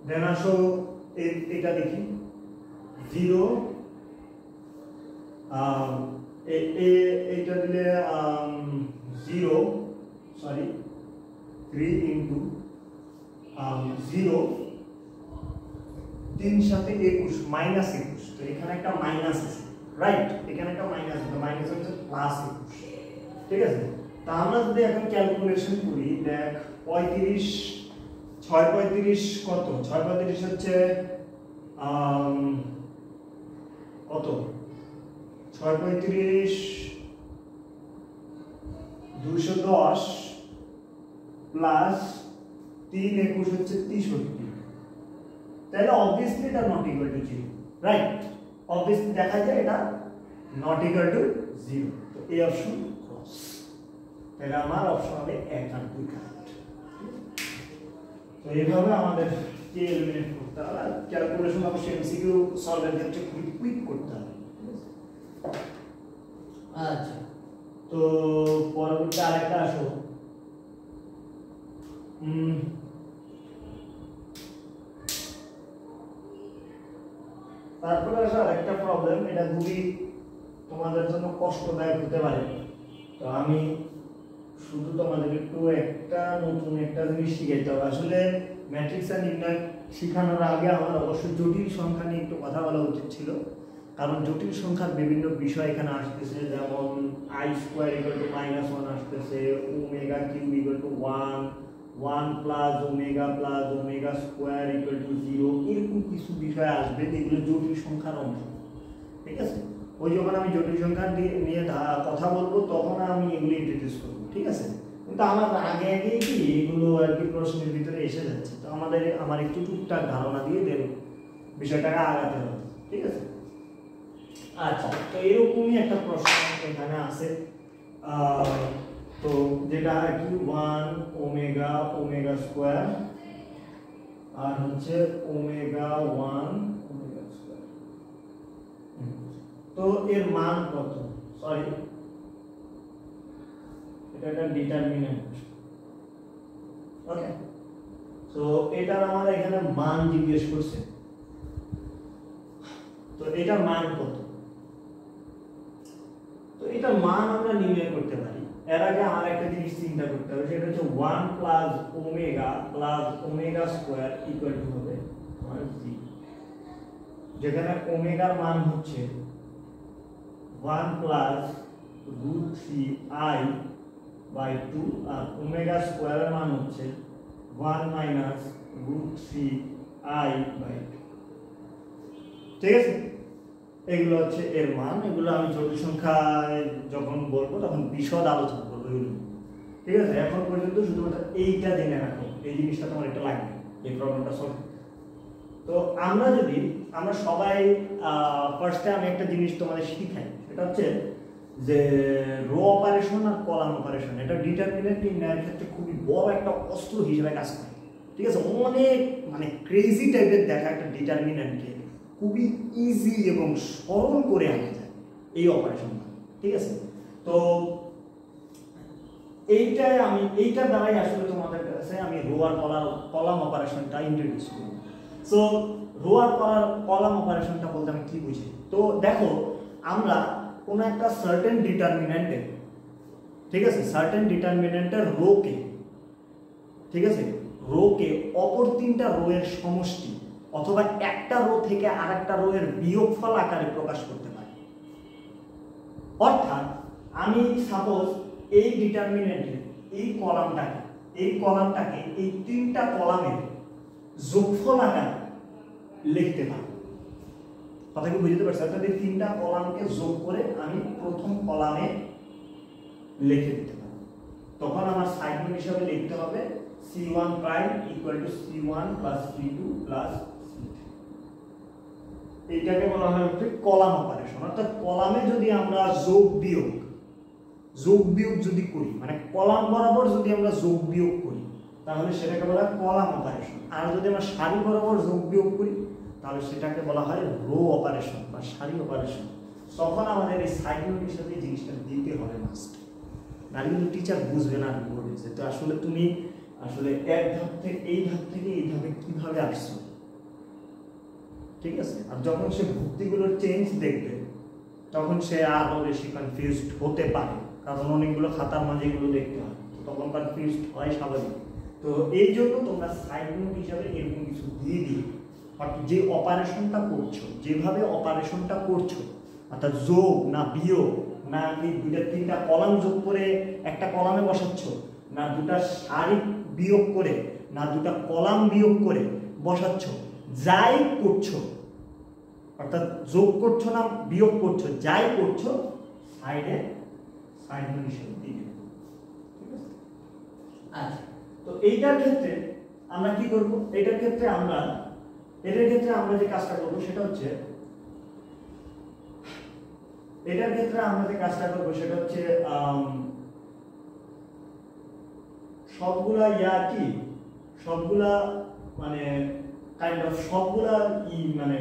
দেন আসো এটা দেখি 0 এইটা দিলে 3 ইনটু 0 3 সাথে 21 মাইনাস 21, তো এখানে একটা মাইনাস আছে, রাইট? এখানে একটা মাইনাস আছে, মাইনাস হচ্ছে প্লাস 21, ঠিক আছে? তা আমরা যদি এখন ক্যালকুলেশন করি, দেখ 35 6 35 কত? 6 35 হচ্ছে কত? 6 35 210 প্লাস 3 21 হচ্ছে 63, তাহলে অবভিয়াসলি এটা not equal to 0, right? Obviously দেখা যায় এটা নট ইকুয়াল টু 0, তো এই অপশন ক্রস, তাহলে আমার অপশন হবে 1 আর 2 কারেক্ট। তো এইভাবে আমাদের কে এলিমিনেট করতে হবে, আর ক্যালকুলেশন অবশ্যই এমসিকিউ সলভের ক্ষেত্রে খুব কুইক করতে হবে। আচ্ছা, তো পরবর্তী আরেকটা আসো, তারপরে আসে আরেকটা প্রবলেম, এটা খুবই তোমাদের জন্য কষ্টদায়ক হতে পারে। তো আমি শুধু তোমাদের একটু নতুন একটা জিনিস শিখাইতে হবে। আসলে ম্যাট্রিক্স আর নির্ণয় শেখানোর আগে আমার অবশ্যই জটিল সংখ্যা নিয়ে একটু কথা বলা উচিত ছিল, কারণ জটিল সংখ্যার বিভিন্ন বিষয় এখানে আসতেছে, যেমন i² = -1 আসতেছে, omega cube = 1, 1 plus omega plus omega square = 0, এরকম কিছু বিষয় আসবে যেগুলো জটিল সংখ্যার অংশ। ঠিক আছে, ওই যখন আমি জটিল সংখ্যা নিয়ে কথা বলবো তখন আমি এগুলো ইন্ট্রোডিউস করবো। ঠিক আছে, কিন্তু আমার আগে আগে কি এগুলো আর কি প্রশ্নের ভিতরে এসে যাচ্ছে, তো আমার একটু টুকটাক ধারণা দিয়ে দেব বিষয়টাকে আগাতে হবে। ঠিক আছে, আচ্ছা, তো এরকমই একটা প্রশ্ন এখানে আছে, তো যেটা কি 1 ওমেগা ওমেগা স্কোয়ার আর হচ্ছে ওমেগা 1 ওমেগা স্কোয়ার, তো এর মান কত? সরি, এটা একটা ডিটারমিন্যান্ট। ওকে, তো এটার আমার এখানে মান জিজ্ঞেস করছে, তো এটার মান কত? তো এটার মান আমরা নির্ণয় করতে পারি। এর আগে আমার একটা জিনিস চিন্তা করতে হবে, সেটা হচ্ছে 1 plus omega square equal to হবে আমার g, যেখানে ওমেগার মান হচ্ছে 1 প্লাস √3i/2 আর ওমেগা স্কোয়ারের মান হচ্ছে 1 মাইনাস √3i/2। ঠিক আছে, এগুলো হচ্ছে এর মান। এগুলো আমি জটিল সংখ্যায় যখন বলবো তখন বিশদ আলোচনা করবো এগুলো। ঠিক আছে, এখন পর্যন্ত শুধুমাত্র এইটা জেনে রাখো, এই জিনিসটা তোমার একটা লাগবে এই প্রবলেমটা সলভ। তো আমরা সবাই ফার্স্টে আমি একটা জিনিস তোমাদের শিখাই, সেটা হচ্ছে যে রো অপারেশন আর কলাম অপারেশন, এটা ডিটারমিনেন্ট নির্ণয়ের ক্ষেত্রে খুবই বড় একটা অস্ত্র হিসেবে কাজ করে। ঠিক আছে, অনেক ক্রেজি টাইপের দেখা একটা ডিটারমিনেন্টকে খুবই ইজি এবং সরল করে আনা যায় এই অপারেশনটা। ঠিক আছে, তো এইটার দ্বারাই আসলে তোমাদের কাছে আমি রো আর কলাম অপারেশনটা ইন্ট্রোডিউস করব। সো রো আর কলাম অপারেশনটা বলতে আমি কি বুঝি? তো দেখো, আমরা কোনো একটা সার্টেন ডিটারমিনেন্টে, ঠিক আছে, সার্টেন ডিটারমিনেন্টের রোকে, ঠিক আছে, রোকে অপর তিনটা রো এর সমষ্টি অথবা একটা রো থেকে আরেকটা রো এর বিয়োগফল আকারে প্রকাশ করতে পারি। অর্থাৎ আমি সাপোজ এই ডিটারমিনেন্টে এই কলামটাকে এই তিনটা কলামের যোগফল আকারে লিখতে পারি। কথা কি বুঝতে পারছি? অর্থাৎ এই তিনটা কলামকে যোগ করে আমি প্রথম কলামে লিখে দিতে পারি। তখন আমার সাইড নোট হিসাবে লিখতে হবে c1 prime equal to c1 plus c2 plus c3। এইটাকে বলা হয় হচ্ছে কলাম অপারেশন। অর্থাৎ কলামে যদি আমরা যোগ বিয়োগ যদি করি, মানে কলাম বরাবর যদি আমরা যোগ বিয়োগ করি, তাহলে সেটাকে বলা হয় কলাম অপারেশন। আর যদি আমরা সারি বরাবর যোগ বিয়োগ করি, তাহলে সেটাকে বলা হয় রো অপারেশন বা সারি অপারেশন। তখন আমাদের এই সাইড নোট হিসাবে জিনিসটা দিতে হবে মাস্ট, নাহলে কিন্তু টিচার বুঝবে না বোর্ডে যে তো আসলে তুমি আসলে এক ধাপ থেকে এই ধাপে কিভাবে আসছো। ঠিক আছে, আর যখন সে ভুক্তিগুলোর চেঞ্জ দেখবে তখন সে আরো বেশি কনফিউজড হতে পারে, কারণ অনেকগুলো খাতার মাঝে এগুলো দেখতে হয়, তখন কনফিউজড হয় স্বাভাবিক। তো এই জন্য তোমরা সাইড নোট হিসাবে এরকম কিছু দিয়ে দিই, অর্থাৎ যে অপারেশনটা করছো, যেভাবে অপারেশনটা করছো, অর্থাৎ যোগ না বিয়োগ, না দুইটা তিনটা কলাম যোগ করে একটা কলামে বসাচ্ছ, না দুটা সারি বিয়োগ করে, না দুটা কলাম বিয়োগ করে বসাচ্ছ, যাই করছো, অর্থাৎ যোগ করছো না বিয়োগ করছো, যাই করছো সাইড নোট হিসেবে দিবে। ঠিক আছে, আচ্ছা, তো এইটার ক্ষেত্রে আমরা কি করব? এটার ক্ষেত্রে আমরা যে কাজটা করব সেটা হচ্ছে সবগুলা সবগুলা মানে কাইন্ড অফ সবগুলা মানে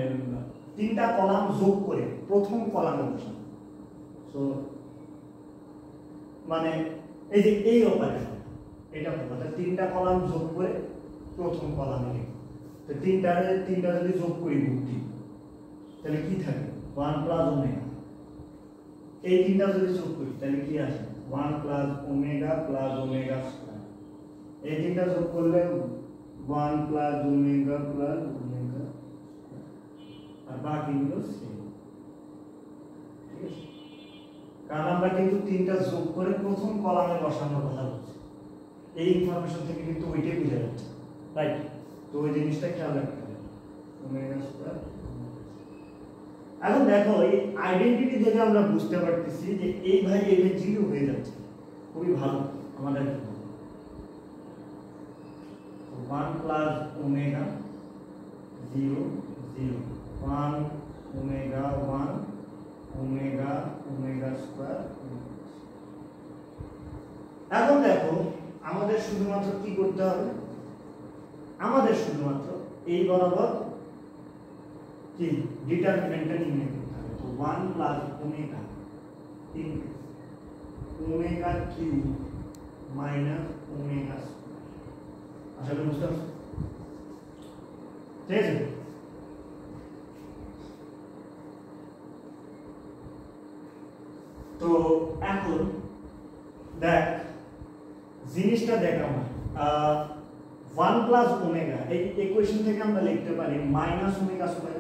তিনটা কলাম যোগ করে প্রথম কলামে বসানো। সো মানে এই যে এই অপারেশন, এটা অর্থাৎ তিনটা কলাম যোগ করে প্রথম কলামে লিখব। তো তিনটা যদি যোগ করি ভুক্তি, তাহলে কি থাকে 1 প্লাস ওমেগা, এই তিনটা যদি যোগ করি তাহলে কি আসে 1 প্লাস ওমেগা স্কয়ার, এই তিনটা যোগ করলে 1 প্লাস ওমেগা আর বাকিগুলো সেম। ঠিক আছে, কারণ আমরা কিন্তু তিনটা যোগ করে প্রথম কলামে বসানোর কথা বলছি, এই ইনফরমেশন থেকে কিন্তু ওইটাই বোঝা যাচ্ছে, রাইট? তো ওই জিনিসটা খেয়াল রাখতে হবে ওমেগা স্কয়ার। এখন দেখো এই আইডেন্টিটি থেকে আমরা বুঝতে পারতেছি যে এই ভাই এই ভাই জিরো হয়ে যাচ্ছে, খুবই ভালো আমাদের। 1 plus omega 0 0 1 omega 1 omega square. এখন দেখো আমাদের শুধুমাত্র কি করতে হবে, আমাদের শুধুমাত্র এই বরাবর কি ডিটারমিনেন্টটা নির্ণয় করতে হবে। তো 1 plus omega into omega cube minus omega square. আসলে বুঝতে পারছো? ঠিক আছে, তো এখন দেখ জিনিসটা দেখ আমরা 1 প্লাস ওমেগা এই ইকুয়েশন থেকে আমরা লিখতে পারি মাইনাস ওমেগা স্কয়ার।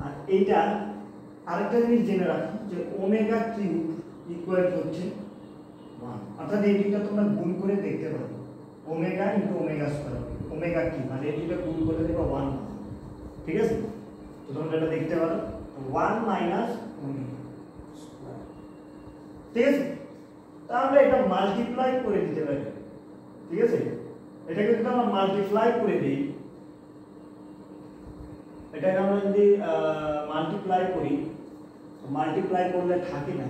আর এইটা আরেকটা জিনিস জেনে রাখো যে ওমেগা কিউব ইকুয়াল হচ্ছে 1, অর্থাৎ এই দুইটা তোমরা গুণ করে দেখতে পারো, omega into omega square omega cube, মানে এই দুইটা গুণ করে দেবা 1। ঠিক আছে, তো তোমরা এটা দেখতে পারো 1 মাইনাস ওমেগা স্কয়ার। ঠিক আছে, তাহলে এটা মাল্টিপ্লাই করে দিতে পারি। ঠিক আছে, এটাকে যদি আমরা মাল্টিপ্লাই করে দিই, এটাকে আমরা যদি মাল্টিপ্লাই করি, মাল্টিপ্লাই করলে থাকে না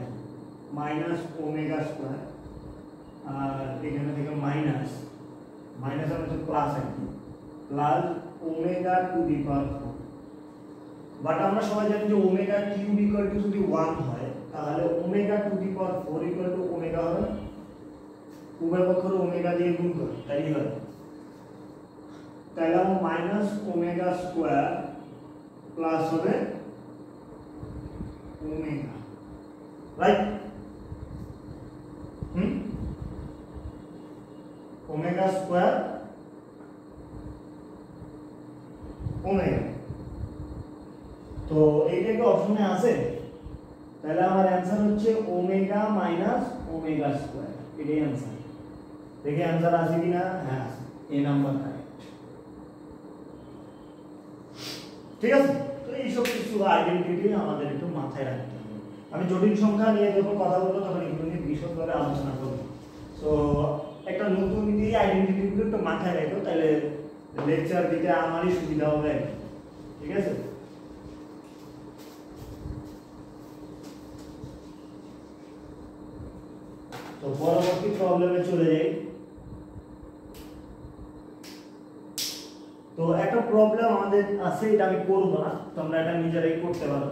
মাইনাস ওমেগা স্কয়ার, আর এখানে থেকে মাইনাস আমরা তো প্লাস আছে plus omega to the power 4। But আমরা সবাই জানি যে ওমেগা কিউব ইকুয়াল টু যদি 1 হয় তাহলে omega to the power 4 equal to omega হবে না, উভয় পক্ষের ওমেগা দিয়ে গুণ করে তাই হবে, তাহলে আমরা মাইনাস ওমেগা স্কয়ার প্লাস হবে omega, right? Omega square omega, তো এইটা কি অপশনে আছে? তাহলে আমার অ্যানসার হচ্ছে ওমেগা মাইনাস ওমেগা স্কয়ার, এটাই অ্যানসার। দেখি অ্যানসার আছে কিনা, হ্যাঁ আছে, এই নাম্বার কারেক্ট। ঠিক আছে, তো এইসব কিছু আইডেন্টিটি আমাদের একটু মাথায় রাখতে হবে। আমি জটিল সংখ্যা নিয়ে যখন কথা বলবো তখন এগুলো নিয়ে বিশদভাবে আলোচনা করবো। সো একটা নতুন এই আইডেন্টিটিগুলো একটু মাথায় রেখো, তাহলে লেকচার দিতে আমারই সুবিধা হবে। ঠিক আছে, তো পরবর্তী প্রবলেমে চলে যাই। তো একটা প্রবলেম আমাদের আছে, এটা আমি করব না, তোমরা এটা নিজেরাই করতে পারো।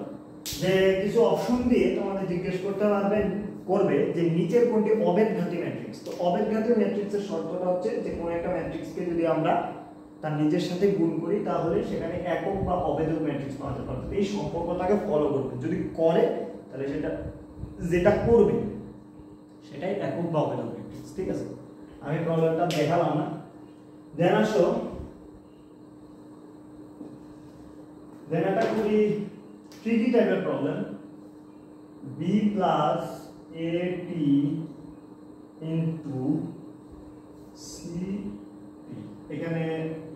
যে কিছু অপশন দিয়ে তোমাদের জিজ্ঞেস করবে যে নিচের কোনটি অবেদঘাতী ম্যাট্রিক্স। তো অবেদঘাতী ম্যাট্রিক্সের শর্তটা হচ্ছে যে কোন একটা ম্যাট্রিক্সকে যদি আমরা তার নিজের সাথে গুণ করি তাহলে সেখানে একক বা অবেদক ম্যাট্রিক্স পাওয়া যাবে। এই সম্পর্কটাকে ফলো করবে, যদি করে তাহলে যেটা করবে সেটাই একক বা অবেদক ম্যাট্রিক্স। ঠিক আছে, আমি প্রবলেমটা দেখালাম না, দেন আসো দেন একটা খুবই ট্রিকি টাইপের problem. b plus at into cp, এখানে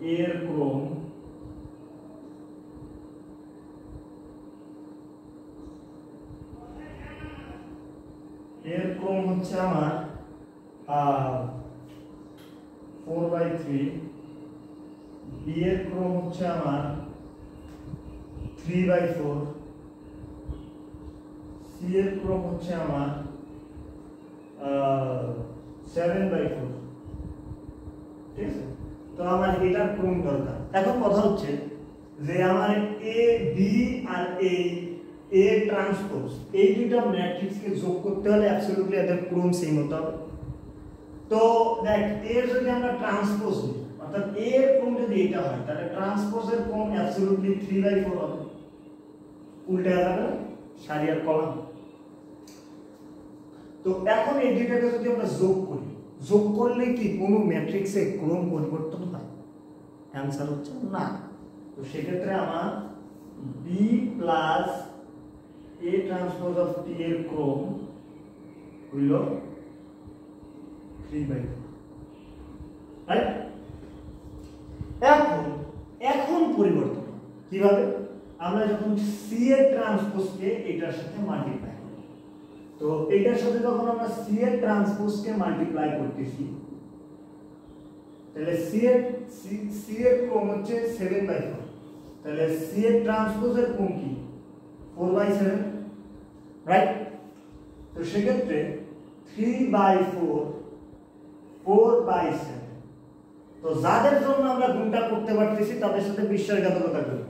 a এর ক্রম হচ্ছে আমার 4/3, b এর ক্রম হচ্ছে আমার 3/4, c এর ক্রম হচ্ছে আমার 7/4। ঠিক আছে, তো আমার এটার ক্রম দরকার। এখন কথা হচ্ছে যে আমার a b আর a ট্রান্সপোজ এই দুইটা ম্যাট্রিক্সকে যোগ করতে হলে অ্যাবসলিউটলি এদের ক্রম সেম হতে হবে। তো দেখ এর যদি আমরা ট্রান্সপোজ নিই অর্থাৎ a এর ক্রম যদি এটা হয় তাহলে ট্রান্সপোজের ক্রম অ্যাবসলিউটলি 3/4 হবে, উল্টে যাবে না সারি আর কলাম। তো এখন এই দুইটাকে যদি আমরা যোগ করলে কি কোনো ম্যাট্রিক্সে ক্রম পরিবর্তন হয়? অ্যানসার হচ্ছে না। তো সেক্ষেত্রে আমার b plus a transpose of t এর ক্রম হইল 3/4, রাইট? এখন পরিবর্তন কিভাবে? আমরা যখন c এর ট্রান্সপোজকে এটার সাথে মাল্টিপ্লাই করি, তো এটার সাথে যখন আমরা c এর ট্রান্সপোজকে মাল্টিপ্লাই করতেছি তাহলে c এর ক্রম হচ্ছে 7/4, তাহলে c এর ট্রান্সপোজের ক্রম কি 4/7, রাইট? তো সেক্ষেত্রে 3/4 4/7, তো যাদের জন্য আমরা গুণটা করতে পারতেছি তাদের সাথে বিশ্বাসঘাতকতা করি,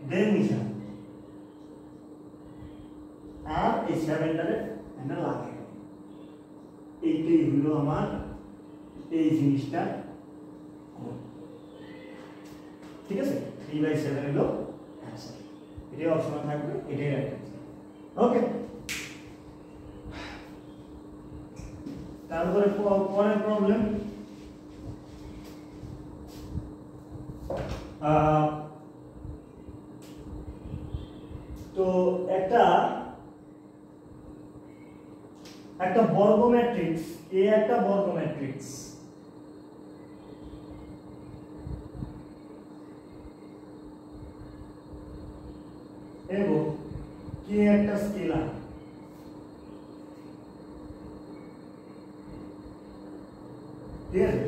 দেন নিশা আর এই 7টারে এখানে লাগে। এইটাই হলো আমার এই জিনিসটা, ঠিক আছে? 3/7 হলো অ্যানসার, এটাই অপশন থাকবে, এটাই রাইট অ্যানসার। ওকে, তারপরে পরের প্রবলেম, তো একটা বর্গ ম্যাট্রিক্স এ, একটা বর্গ ম্যাট্রিক্স এবং কে একটা স্কেলার, ঠিক আছে?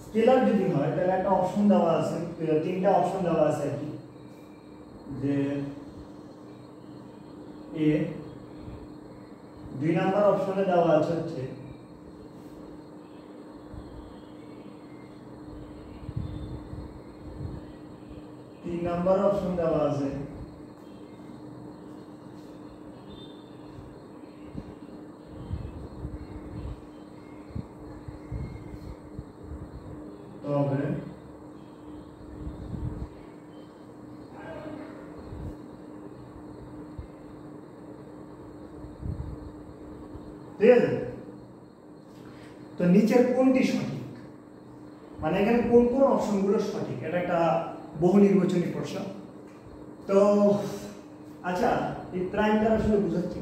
স্কেলার যদি হয় তাহলে একটা অপশন দেওয়া আছে, তিনটা অপশন দেওয়া আছে আর কি, যে এ 2 নাম্বার অপশনে দেওয়া আছে হচ্ছে তিন নাম্বার অপশন দেওয়া আছে তবে ঠিক আছে? তো নিচের কোনটি সঠিক, মানে এখানে কোন কোন অপশনগুলো সঠিক, এটা একটা বহু নির্বাচনী প্রশ্ন। তো আচ্ছা, এই প্রাইম দ্বারা আসলে বুঝাচ্ছি,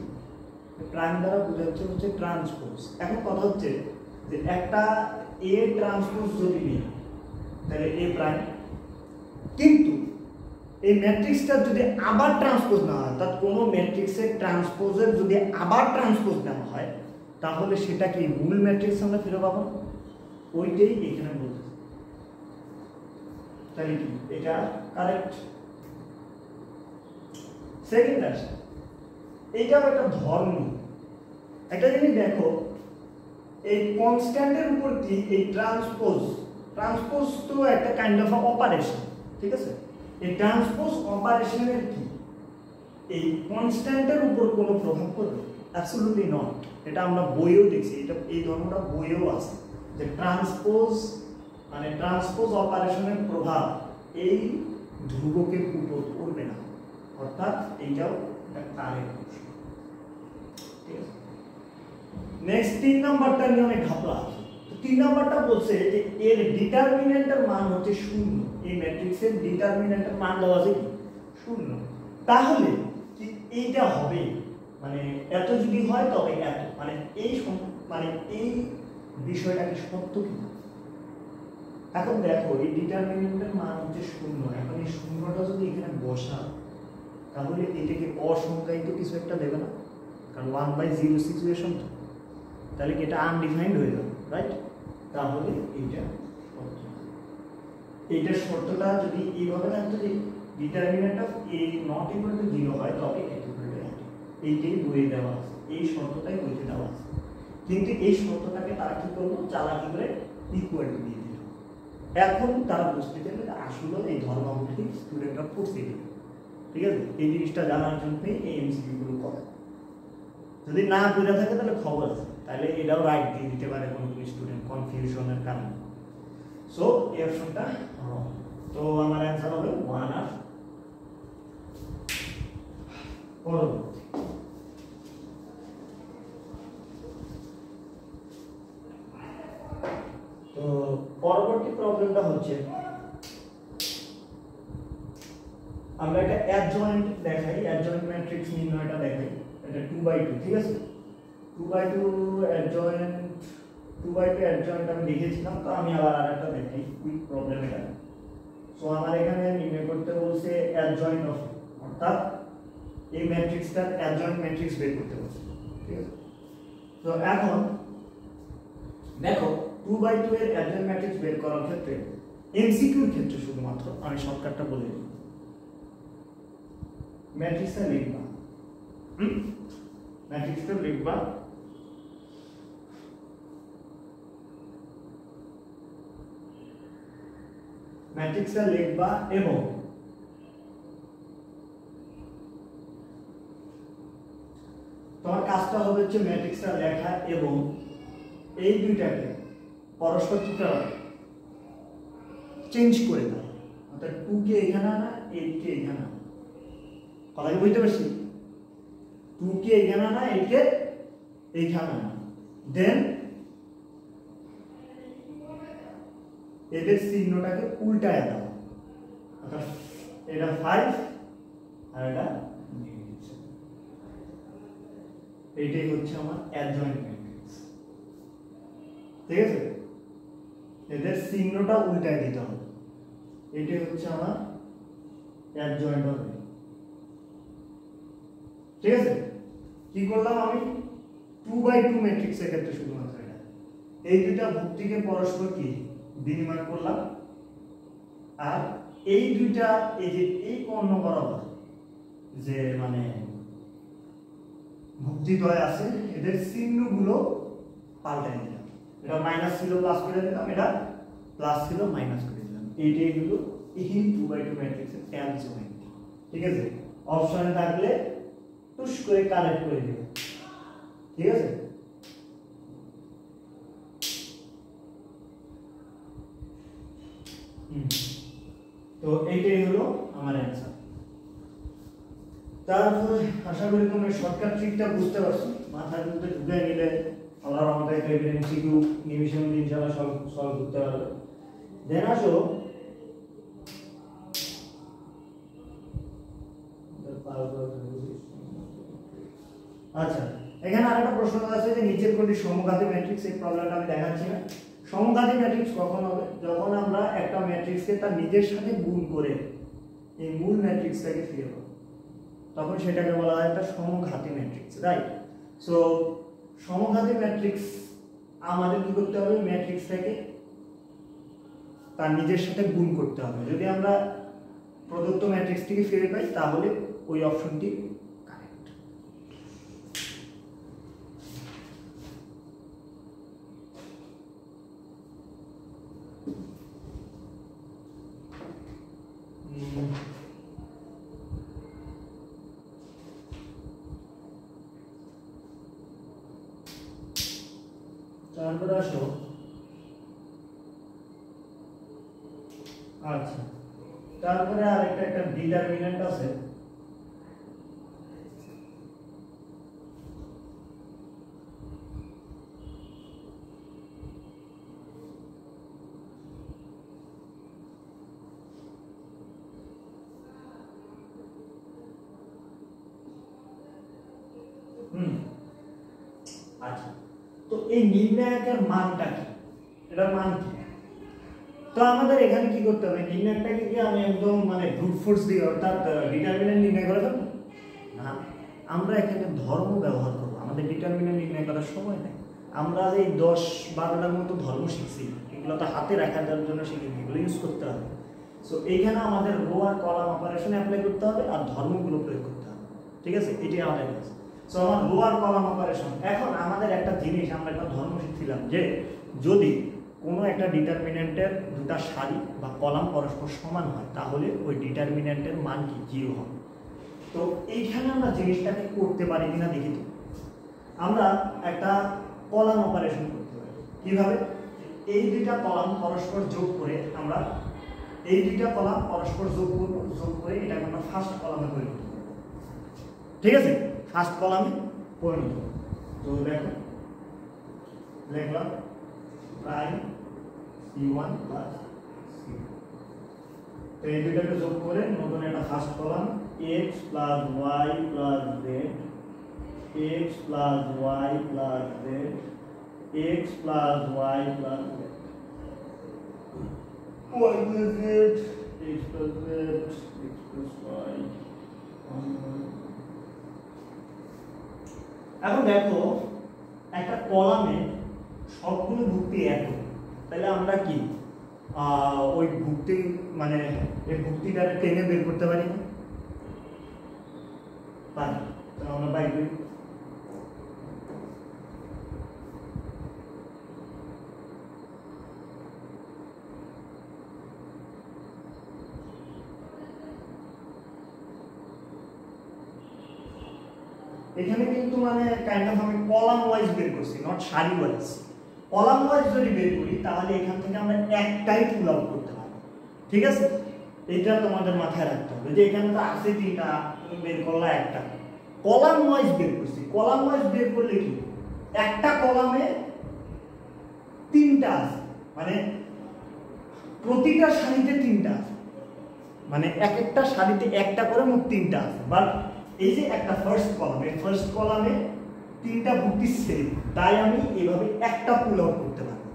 প্রাইম দ্বারা বুঝাচ্ছে হচ্ছে ট্রান্সপোজ। এখন কথা হচ্ছে যে একটা এ ট্রান্সপোজ যদি নিই তাহলে এ প্রাইম, কিন্তু এই ম্যাট্রিক্সটা যদি আবার ট্রান্সপোজ না হয়, অর্থাৎ কোনো ম্যাট্রিক্সের ট্রান্সপোজের যদি আবার ট্রান্সপোজ নেওয়া হয় তাহলে সেটা কি মূল ম্যাট্রিক্স আমরা ফিরে পাবো, ওইটাই এখানে বলতে। তাহলে কি এটা কারেক্ট? সেকেন্ড আছে, এইটাও একটা ধর্ম। একটা জিনিস দেখো, এই কনস্ট্যান্টের উপর কি এই ট্রান্সপোজ তো একটা কাইন্ড অফ অপারেশন, ঠিক আছে? এই ট্রান্সপোজ অপারেশনের কি এই কনস্ট্যান্টের উপর কোনো প্রভাব পড়বে? Absolutely not. এটা আমরা বইয়েও দেখছি, এটা এই ধর্মটা বইয়েও আছে যে ট্রান্সপোজ অপারেশনের প্রভাব এই ধ্রুবকের উপর পড়বে না, অর্থাৎ এইটাও একটা কারেক্ট প্রশ্ন, ঠিক আছে? নেক্সট 3 নাম্বারটা নিয়ে অনেক ঘাপলা আছে। তো 3 নাম্বারটা বলছে যে এর ডিটারমিনেন্টের মান হচ্ছে 0, এই ম্যাট্রিক্সের ডিটারমিনেন্টের মান দেওয়া আছে কি 0, তাহলে কি এইটা হবে, মানে এত যদি হয় তবে এত, মানে এই বিষয়টা কি সত্য কিনা? এখন দেখো এই ডিটারমিনেন্টের মান হচ্ছে 0, এখন এই 0টা যদি এখানে বসা তাহলে এটাকে অসংজ্ঞায়িত কিছু একটা দেবে না, কারণ 1/0 সিচুয়েশন, তো তাহলে কি এটা আনডিফাইন্ড হয়ে যাবে, রাইট? তাহলে এইটা শর্তটা যদি এইভাবে থাকতো যে determinant of a not equal to 0 হয় তবে a ইকুয়াল টু a, এইটাই বইয়ে দেওয়া আছে, এই শর্তটাই বইতে দেওয়া আছে। কিন্তু এই শর্তটাকে তারা কি করলো, চালাকি করে ইকুয়াল টু দিয়ে দিল। এখন তারা বুঝতে চাইলে আসলে এই ধর্মাবলী স্টুডেন্টরা পড়ছে কিনা, ঠিক আছে? এই জিনিসটা জানার জন্যই এই এমসিকিউ গুলো করে। যদি না বুঝে থাকে তাহলে খবর আছে, তাহলে এটাও রাইট দিয়ে দিতে পারে কোনো স্টুডেন্ট কনফিউশনের কারণে। সো এই অপশনটা রং। তো আমার অ্যান্সার হবে 1 আর পরবর্তী। তো পরবর্তী প্রবলেমটা হচ্ছে আমরা একটা অ্যাডজয়েন্ট দেখাই, অ্যাডজয়েন্ট ম্যাট্রিক্স নির্ণয়টা দেখাই। এটা 2/2, ঠিক আছে? 2/2 অ্যাডজয়েন্ট, 2/2 অ্যাডজয়েন্ট আমি লিখেছিলাম, তো আমি আবার আরেকটা দেখাই কুইক প্রবলেম এটা। সো আমার এখানে নির্ণয় করতে বলছে অ্যাডজয়েন্ট অফ, অর্থাৎ এই ম্যাট্রিক্সটার অ্যাডজয়েন্ট ম্যাট্রিক্স বের করতে বলছে, ঠিক আছে? তো এখন দেখো 2/2 এর অ্যাডজয়েন্ট ম্যাট্রিক্স বের করার ক্ষেত্রে এমসিকিউর ক্ষেত্রে শুধুমাত্র আমি শর্টকাটটা বলে দিই। ম্যাট্রিক্সটা লিখবা, ম্যাট্রিক্সটা লিখবা ম্যাট্রিক্সটা লিখবা এবং তোমার কাজটা হবে হচ্ছে ম্যাট্রিক্সটা লেখা এবং এই দুইটাকে পরস্পর কি করা, চেঞ্জ করে দাও। অর্থাৎ 2 কে এখানে আনা, 8 কে এখানে আনা। কথা কি বুঝতে পারছি? 2 কে এখানে আনা, 8 কে এইখানে আনা। দেন এদের চিহ্নটাকে উল্টায় দাও। অর্থাৎ এটা 5 আর এটা এইটাই হচ্ছে আমার অ্যাডজয়েন্ট ম্যাট্রিক্স, ঠিক আছে? এদের চিহ্নটা উল্টায় দিতে হবে। এটাই হচ্ছে আমার অ্যাডজয়েন্ট হবে, ঠিক আছে? কি করলাম আমি 2/2 ম্যাট্রিক্সের ক্ষেত্রে শুধুমাত্র এটা, এই দুইটা ভুক্তিকে পরস্পর কি বিনিময় করলাম, আর এই দুইটা এই যে এই কর্ণ বরাবর যে মানে ভুক্তিদ্বয় আছে এদের চিহ্নগুলো পাল্টাই দিলাম। এটা মাইনাস ছিল প্লাস করে দিলাম, এটা প্লাস ছিল মাইনাস করে দিলাম। এইটাই হলো এই 2/2 ম্যাট্রিক্সের অ্যাডজয়েন্ট, ঠিক আছে? অপশনে থাকলে টুস করে কালেক্ট করে দিবে, ঠিক আছে? তো এইটাই হলো আমার অ্যান্সার। তারপরে আশা করি তোমরা শর্টকাট ট্রিকটা বুঝতে পারছো, মাথার মধ্যে ঢুকে নিলে আল্লাহর রহমতে একটা এমসিকিউ নিমিশের মধ্যে ইনশাআল্লাহ সলভ করতে পারবে। দেন আসো আচ্ছা, এখানে আরেকটা প্রশ্ন আছে যে নিচের কোনটি সমঘাতী ম্যাট্রিক্স, এই প্রবলেমটা আমি দেখাচ্ছি না। সমঘাতী ম্যাট্রিক্স কখন হবে? যখন আমরা একটা ম্যাট্রিক্সকে তার নিজের সাথে গুণ করে এই মূল ম্যাট্রিক্সটাকে ফিরে পাবো, তখন সেটাকে বলা হয় একটা সমঘাতী ম্যাট্রিক্স, রাইট? সো সমঘাতী ম্যাট্রিক্স আমাদের কি করতে হবে? ম্যাট্রিক্সটাকে তার নিজের সাথে গুণ করতে হবে। যদি আমরা প্রদত্ত ম্যাট্রিক্সটিকে ফিরে পাই তাহলে ওই অপশনটি কারেক্ট। তারপরে আসো আচ্ছা, তারপরে আরেকটা একটা ডিটারমিনেন্ট আছে। আচ্ছা, তো এই নির্ণায়কের মানটা কি? এটার মান কি? তো আমাদের এখানে কি করতে হবে? নির্ণায়কটাকে কি আমি একদম মানে ব্রুট ফোর্স দিয়ে অর্থাৎ ডিটারমিনেন্ট নির্ণয় করে দেব না, আমরা এখানে ধর্ম ব্যবহার করব। আমাদের ডিটারমিনেন্ট নির্ণয় করার সময় নেই। আমরা এই 10-12টার মতো ধর্ম শিখছি, এগুলো তো হাতে রাখার জন্য শিখি, এগুলো ইউজ করতে হবে। সো এইখানে আমাদের রো আর কলাম অপারেশন অ্যাপ্লাই করতে হবে আর ধর্মগুলো প্রয়োগ করতে হবে, ঠিক আছে? এটাই আমাদের কাজ। সো আমার রো আর কলাম অপারেশন। এখন আমাদের একটা জিনিস, আমরা একটা ধর্ম শিখছিলাম যে যদি কোনো একটা ডিটারমিনেন্টের দুটা সারি বা কলাম পরস্পর সমান হয় তাহলে ওই ডিটারমিনেন্টের মান কি 0 হবে। তো এইখানে আমরা জিনিসটাকে করতে পারি কিনা দেখি। তো আমরা একটা কলাম অপারেশন করতে পারি কিভাবে? এই দুইটা কলাম পরস্পর যোগ করে আমরা এই দুইটা কলাম পরস্পর যোগ করব, যোগ করে এটাকে আমরা ফার্স্ট কলামে পরিণত করব। ঠিক আছে, ফার্স্ট কলামে পরিণত করব। তো দেখো লিখলাম প্রাইম c1 প্লাস c2। তো এই দুইটাকে যোগ করে নতুন একটা first column x plus y plus z, x plus y plus z, x plus y plus z, y plus z, x plus z, x plus y। এখন দেখো একটা কলামে সবগুলো ভুক্তি এক, তাহলে আমরা কি ওই ভুক্তি মানে এই ভুক্তিটারে টেনে বের করতে পারি না? পারি। তো আমরা বাইর করি। এখানে কিন্তু মানে কাইন্ড অফ আমি কলাম ওয়াইজ বের করছি, নট সারি ওয়াইজ। কলাম ওয়াইজ যদি বের করি তাহলে এখান থেকে আমরা একটাই পুল আউট করতে পারবো। ঠিক আছে, এটা তোমাদের মাথায় রাখতে হবে যে এখানে তো আছে তিনটা, তুমি বের করলা একটা। কলাম ওয়াইজ বের করছি, কলাম ওয়াইজ বের করলে কি একটা কলামে তিনটা আছে, মানে প্রতিটা সারিতে তিনটা আছে, মানে এক একটা সারিতে একটা করে মোট তিনটা আছে। বাট এই যে একটা ফার্স্ট কলাম, এই ফার্স্ট কলামে তিনটা ভুক্তি সেম, তাই আমি এভাবে একটা পুল আউট করতে পারবো।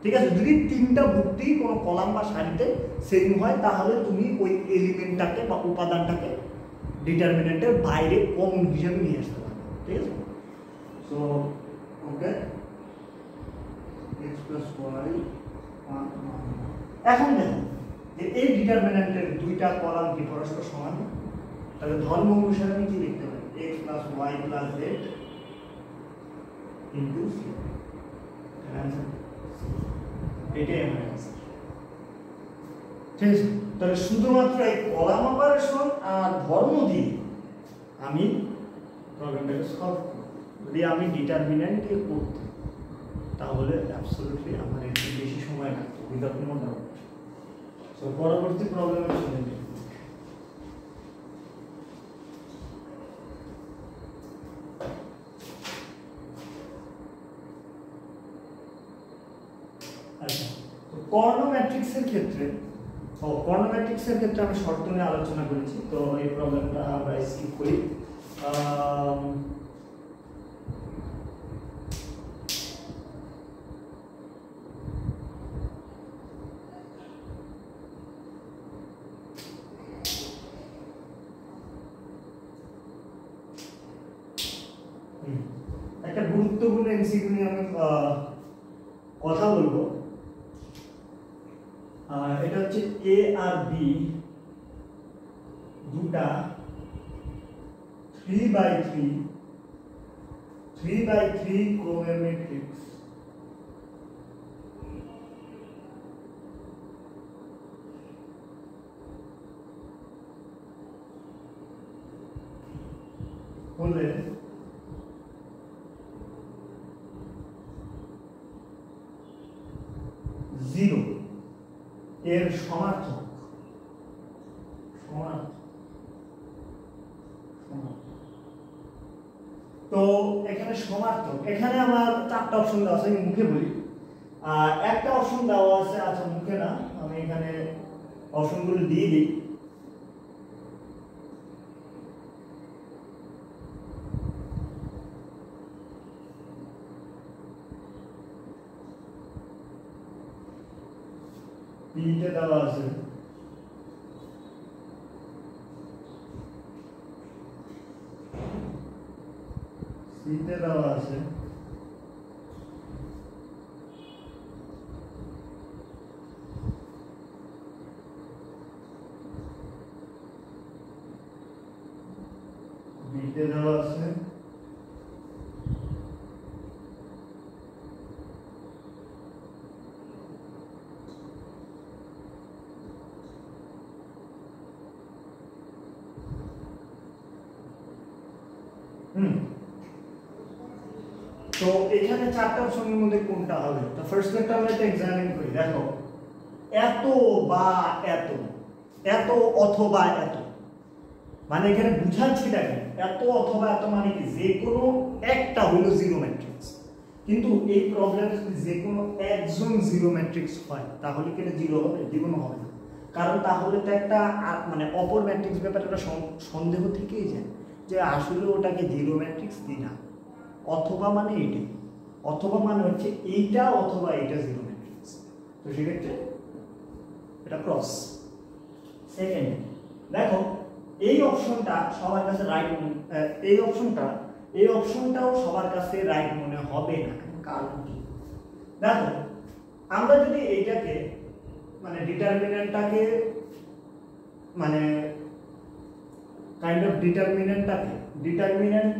ঠিক আছে, যদি তিনটা ভুক্তি কোনো কলাম বা সারিতে সেম হয় তাহলে তুমি ওই এলিমেন্টটাকে বা উপাদানটাকে ডিটারমিনেন্টের বাইরে কমন হিসেবে নিয়ে আসতে পারবে। ঠিক আছে, সো ওকে x + y। এখন দেখো যে এই ডিটারমিনেন্টের দুইটা কলাম কি পরস্পর সমান, তাহলে ধর্ম অনুসারে আমি কি লিখতে পারি x + y + z into c। এটাই আমার অ্যান্সার। ঠিক আছে, তাহলে শুধুমাত্র এই কলাম অপারেশন আর ধর্ম দিয়ে আমি প্রবলেমটাকে সলভ করব। যদি আমি ডিটারমিনেন্ট দিয়ে করতাম তাহলে অ্যাবসলিউটলি আমার একটু বেশি সময় লাগতো, উইদাউট নো ডাউট। সো পরবর্তী প্রবলেমে চলে যাই। আচ্ছা, তো কর্ণ ম্যাট্রিক্সের ক্ষেত্রে আমি শর্ত নিয়ে আলোচনা করেছি, তো এই প্রবলেমটা আমরা স্কিপ করি। একটা গুরুত্বপূর্ণ এমসিকিউ নিয়ে আমি কথা বলবো। এটা হচ্ছে এ আর বি দুটা 3x3 ক্রমের ম্যাট্রিক্স। বলে জিরো এর সমার্থক। তো এখানে সমার্থক, এখানে আমার চারটা অপশন দেওয়া আছে, আমি মুখে বলি। একটা অপশন দেওয়া আছে, আচ্ছা মুখে না, আমি এখানে অপশনগুলো দিয়ে দিই। বিতে দেওয়া আছে সিতে দেওয়া আছে বিতে দেওয়া আছে তো এখানে চারটা অপশনের মধ্যে কোনটা হবে? তো ফার্স্ট একটা আমরা একটা এক্সামিন করি। দেখো এত বা এত, এত অথবা এত, মানে এখানে বুঝাচ্ছিটা কি? এত অথবা এত মানে কি যে কোনো একটা হলো জিরো ম্যাট্রিক্স। কিন্তু এই প্রবলেমে যদি যে কোনো একজন জিরো ম্যাট্রিক্স হয় তাহলে কি এটা জিরো হবে? জীবন হবে না। কারণ তাহলে তো একটা মানে অপর ম্যাট্রিক্স ব্যাপারে একটা সন্দেহ থেকেই যায় যে আসলে ওটাকে জিরো ম্যাট্রিক্স কিনা। অথবা মানে এইটাই, অথবা মানে হচ্ছে এইটা অথবা এইটা জিরো ম্যাট্রিক্স। তো সেক্ষেত্রে এটা ক্রস। সেকেন্ড দেখো এই অপশনটা সবার কাছে রাইট, এই অপশনটাও সবার কাছে রাইট মনে হবে না। কারণ কি? দেখো আমরা যদি এইটাকে মানে ডিটারমিনেন্টটাকে মানে কাইন্ড অফ ডিটারমিনেন্ট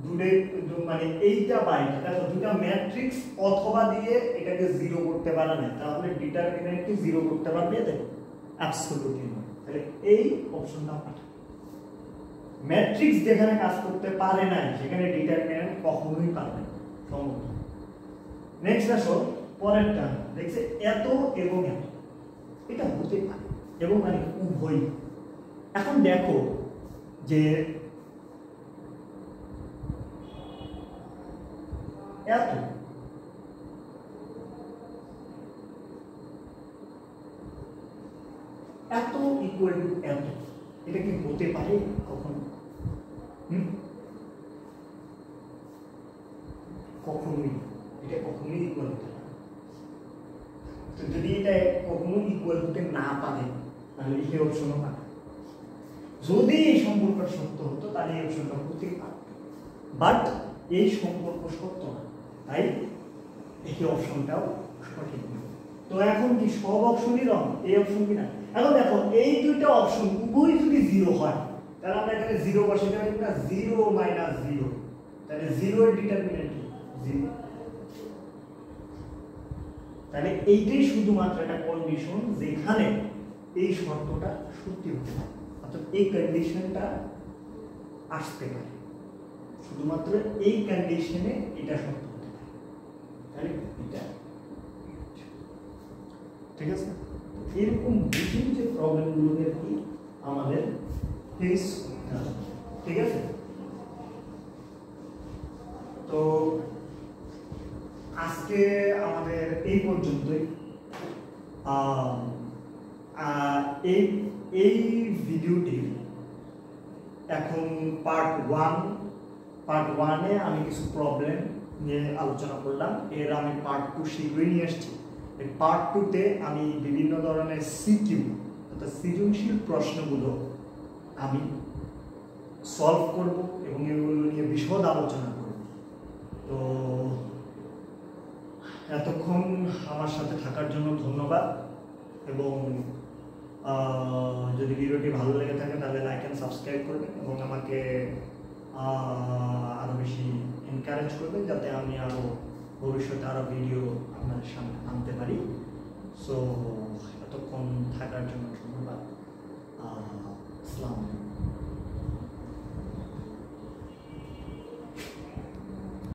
দুটো মানে এইটা বাইটা দেখো দুটা ম্যাট্রিক্স অথবা দিয়ে এটাকে জিরো করতে পারে না, তাহলে ডিটারমিনেন্টকে জিরো করতে পারবে? দেখো অ্যাবসলিউটলি না। তাহলে এই অপশনটা পাঠাবে। ম্যাট্রিক্স যেখানে কাজ করতে পারে না সেখানে ডিটারমিনেন্ট কখনোই পারবে না, সম্ভব না। নেক্সট আসো পরেরটা, দেখছে এত এবং এত, এটা হতে পারে এবং মানে উভয়। এখন দেখো যে এত এত ইকুয়াল টু এত, এটা কি হতে পারে কখনো? কখনোই, এটা কখনোই ইকুয়াল হতে পারে। তো যদি এটা কখনো ইকুয়াল হতে না পারে তাহলে এই অপশনও পারে। যদি এই সম্পর্কটা সত্য হতো তাহলে এই অপশনটা হতে পারত, বাট এই সম্পর্ক সত্য না, তাই এই অপশনটাও সঠিক নয়। তো এখন কি সব অপশনই রং? এই অপশন কি না? এখন দেখো এই দুইটা অপশন উভয় যদি জিরো হয় তাহলে আমরা এখানে জিরো বসাতে পারি না? জিরো মাইনাস জিরো, তাহলে জিরো এর ডিটারমিনেন্ট কি? জিরো। তাহলে এইটাই শুধুমাত্র একটা কন্ডিশন যেখানে এই শর্তটা সত্যি হতে পারে, অর্থাৎ এই কন্ডিশনটা আসতে পারে, শুধুমাত্র এই কন্ডিশনে এটা সত্য হতে পারে। তাহলে এটা ঠিক আছে। এরকম বিভিন্ন যে প্রবলেমগুলোকে কি আমাদের ফেস করতে হবে, ঠিক আছে। তো আজকে আমাদের এই পর্যন্তই। এই ভিডিওটি এখন পার্ট ওয়ানে আমি কিছু প্রবলেম নিয়ে আলোচনা করলাম, এর আমি পার্ট 2 শীঘ্রই নিয়ে আসছি। এই পার্ট 2তে আমি বিভিন্ন ধরনের সিকিউ অর্থাৎ সৃজনশীল প্রশ্নগুলো আমি সলভ করব এবং এগুলো নিয়ে বিশদ আলোচনা করব। তো এতক্ষণ আমার সাথে থাকার জন্য ধন্যবাদ, এবং যদি ভিডিওটি ভালো লেগে থাকে তাহলে লাইক অ্যান্ড সাবস্ক্রাইব করবেন এবং আমাকে আরও বেশি এনকারেজ করবেন যাতে আমি আরও ভবিষ্যতে আরও ভিডিও আপনাদের সামনে আনতে পারি। সো এতক্ষণ থাকার জন্য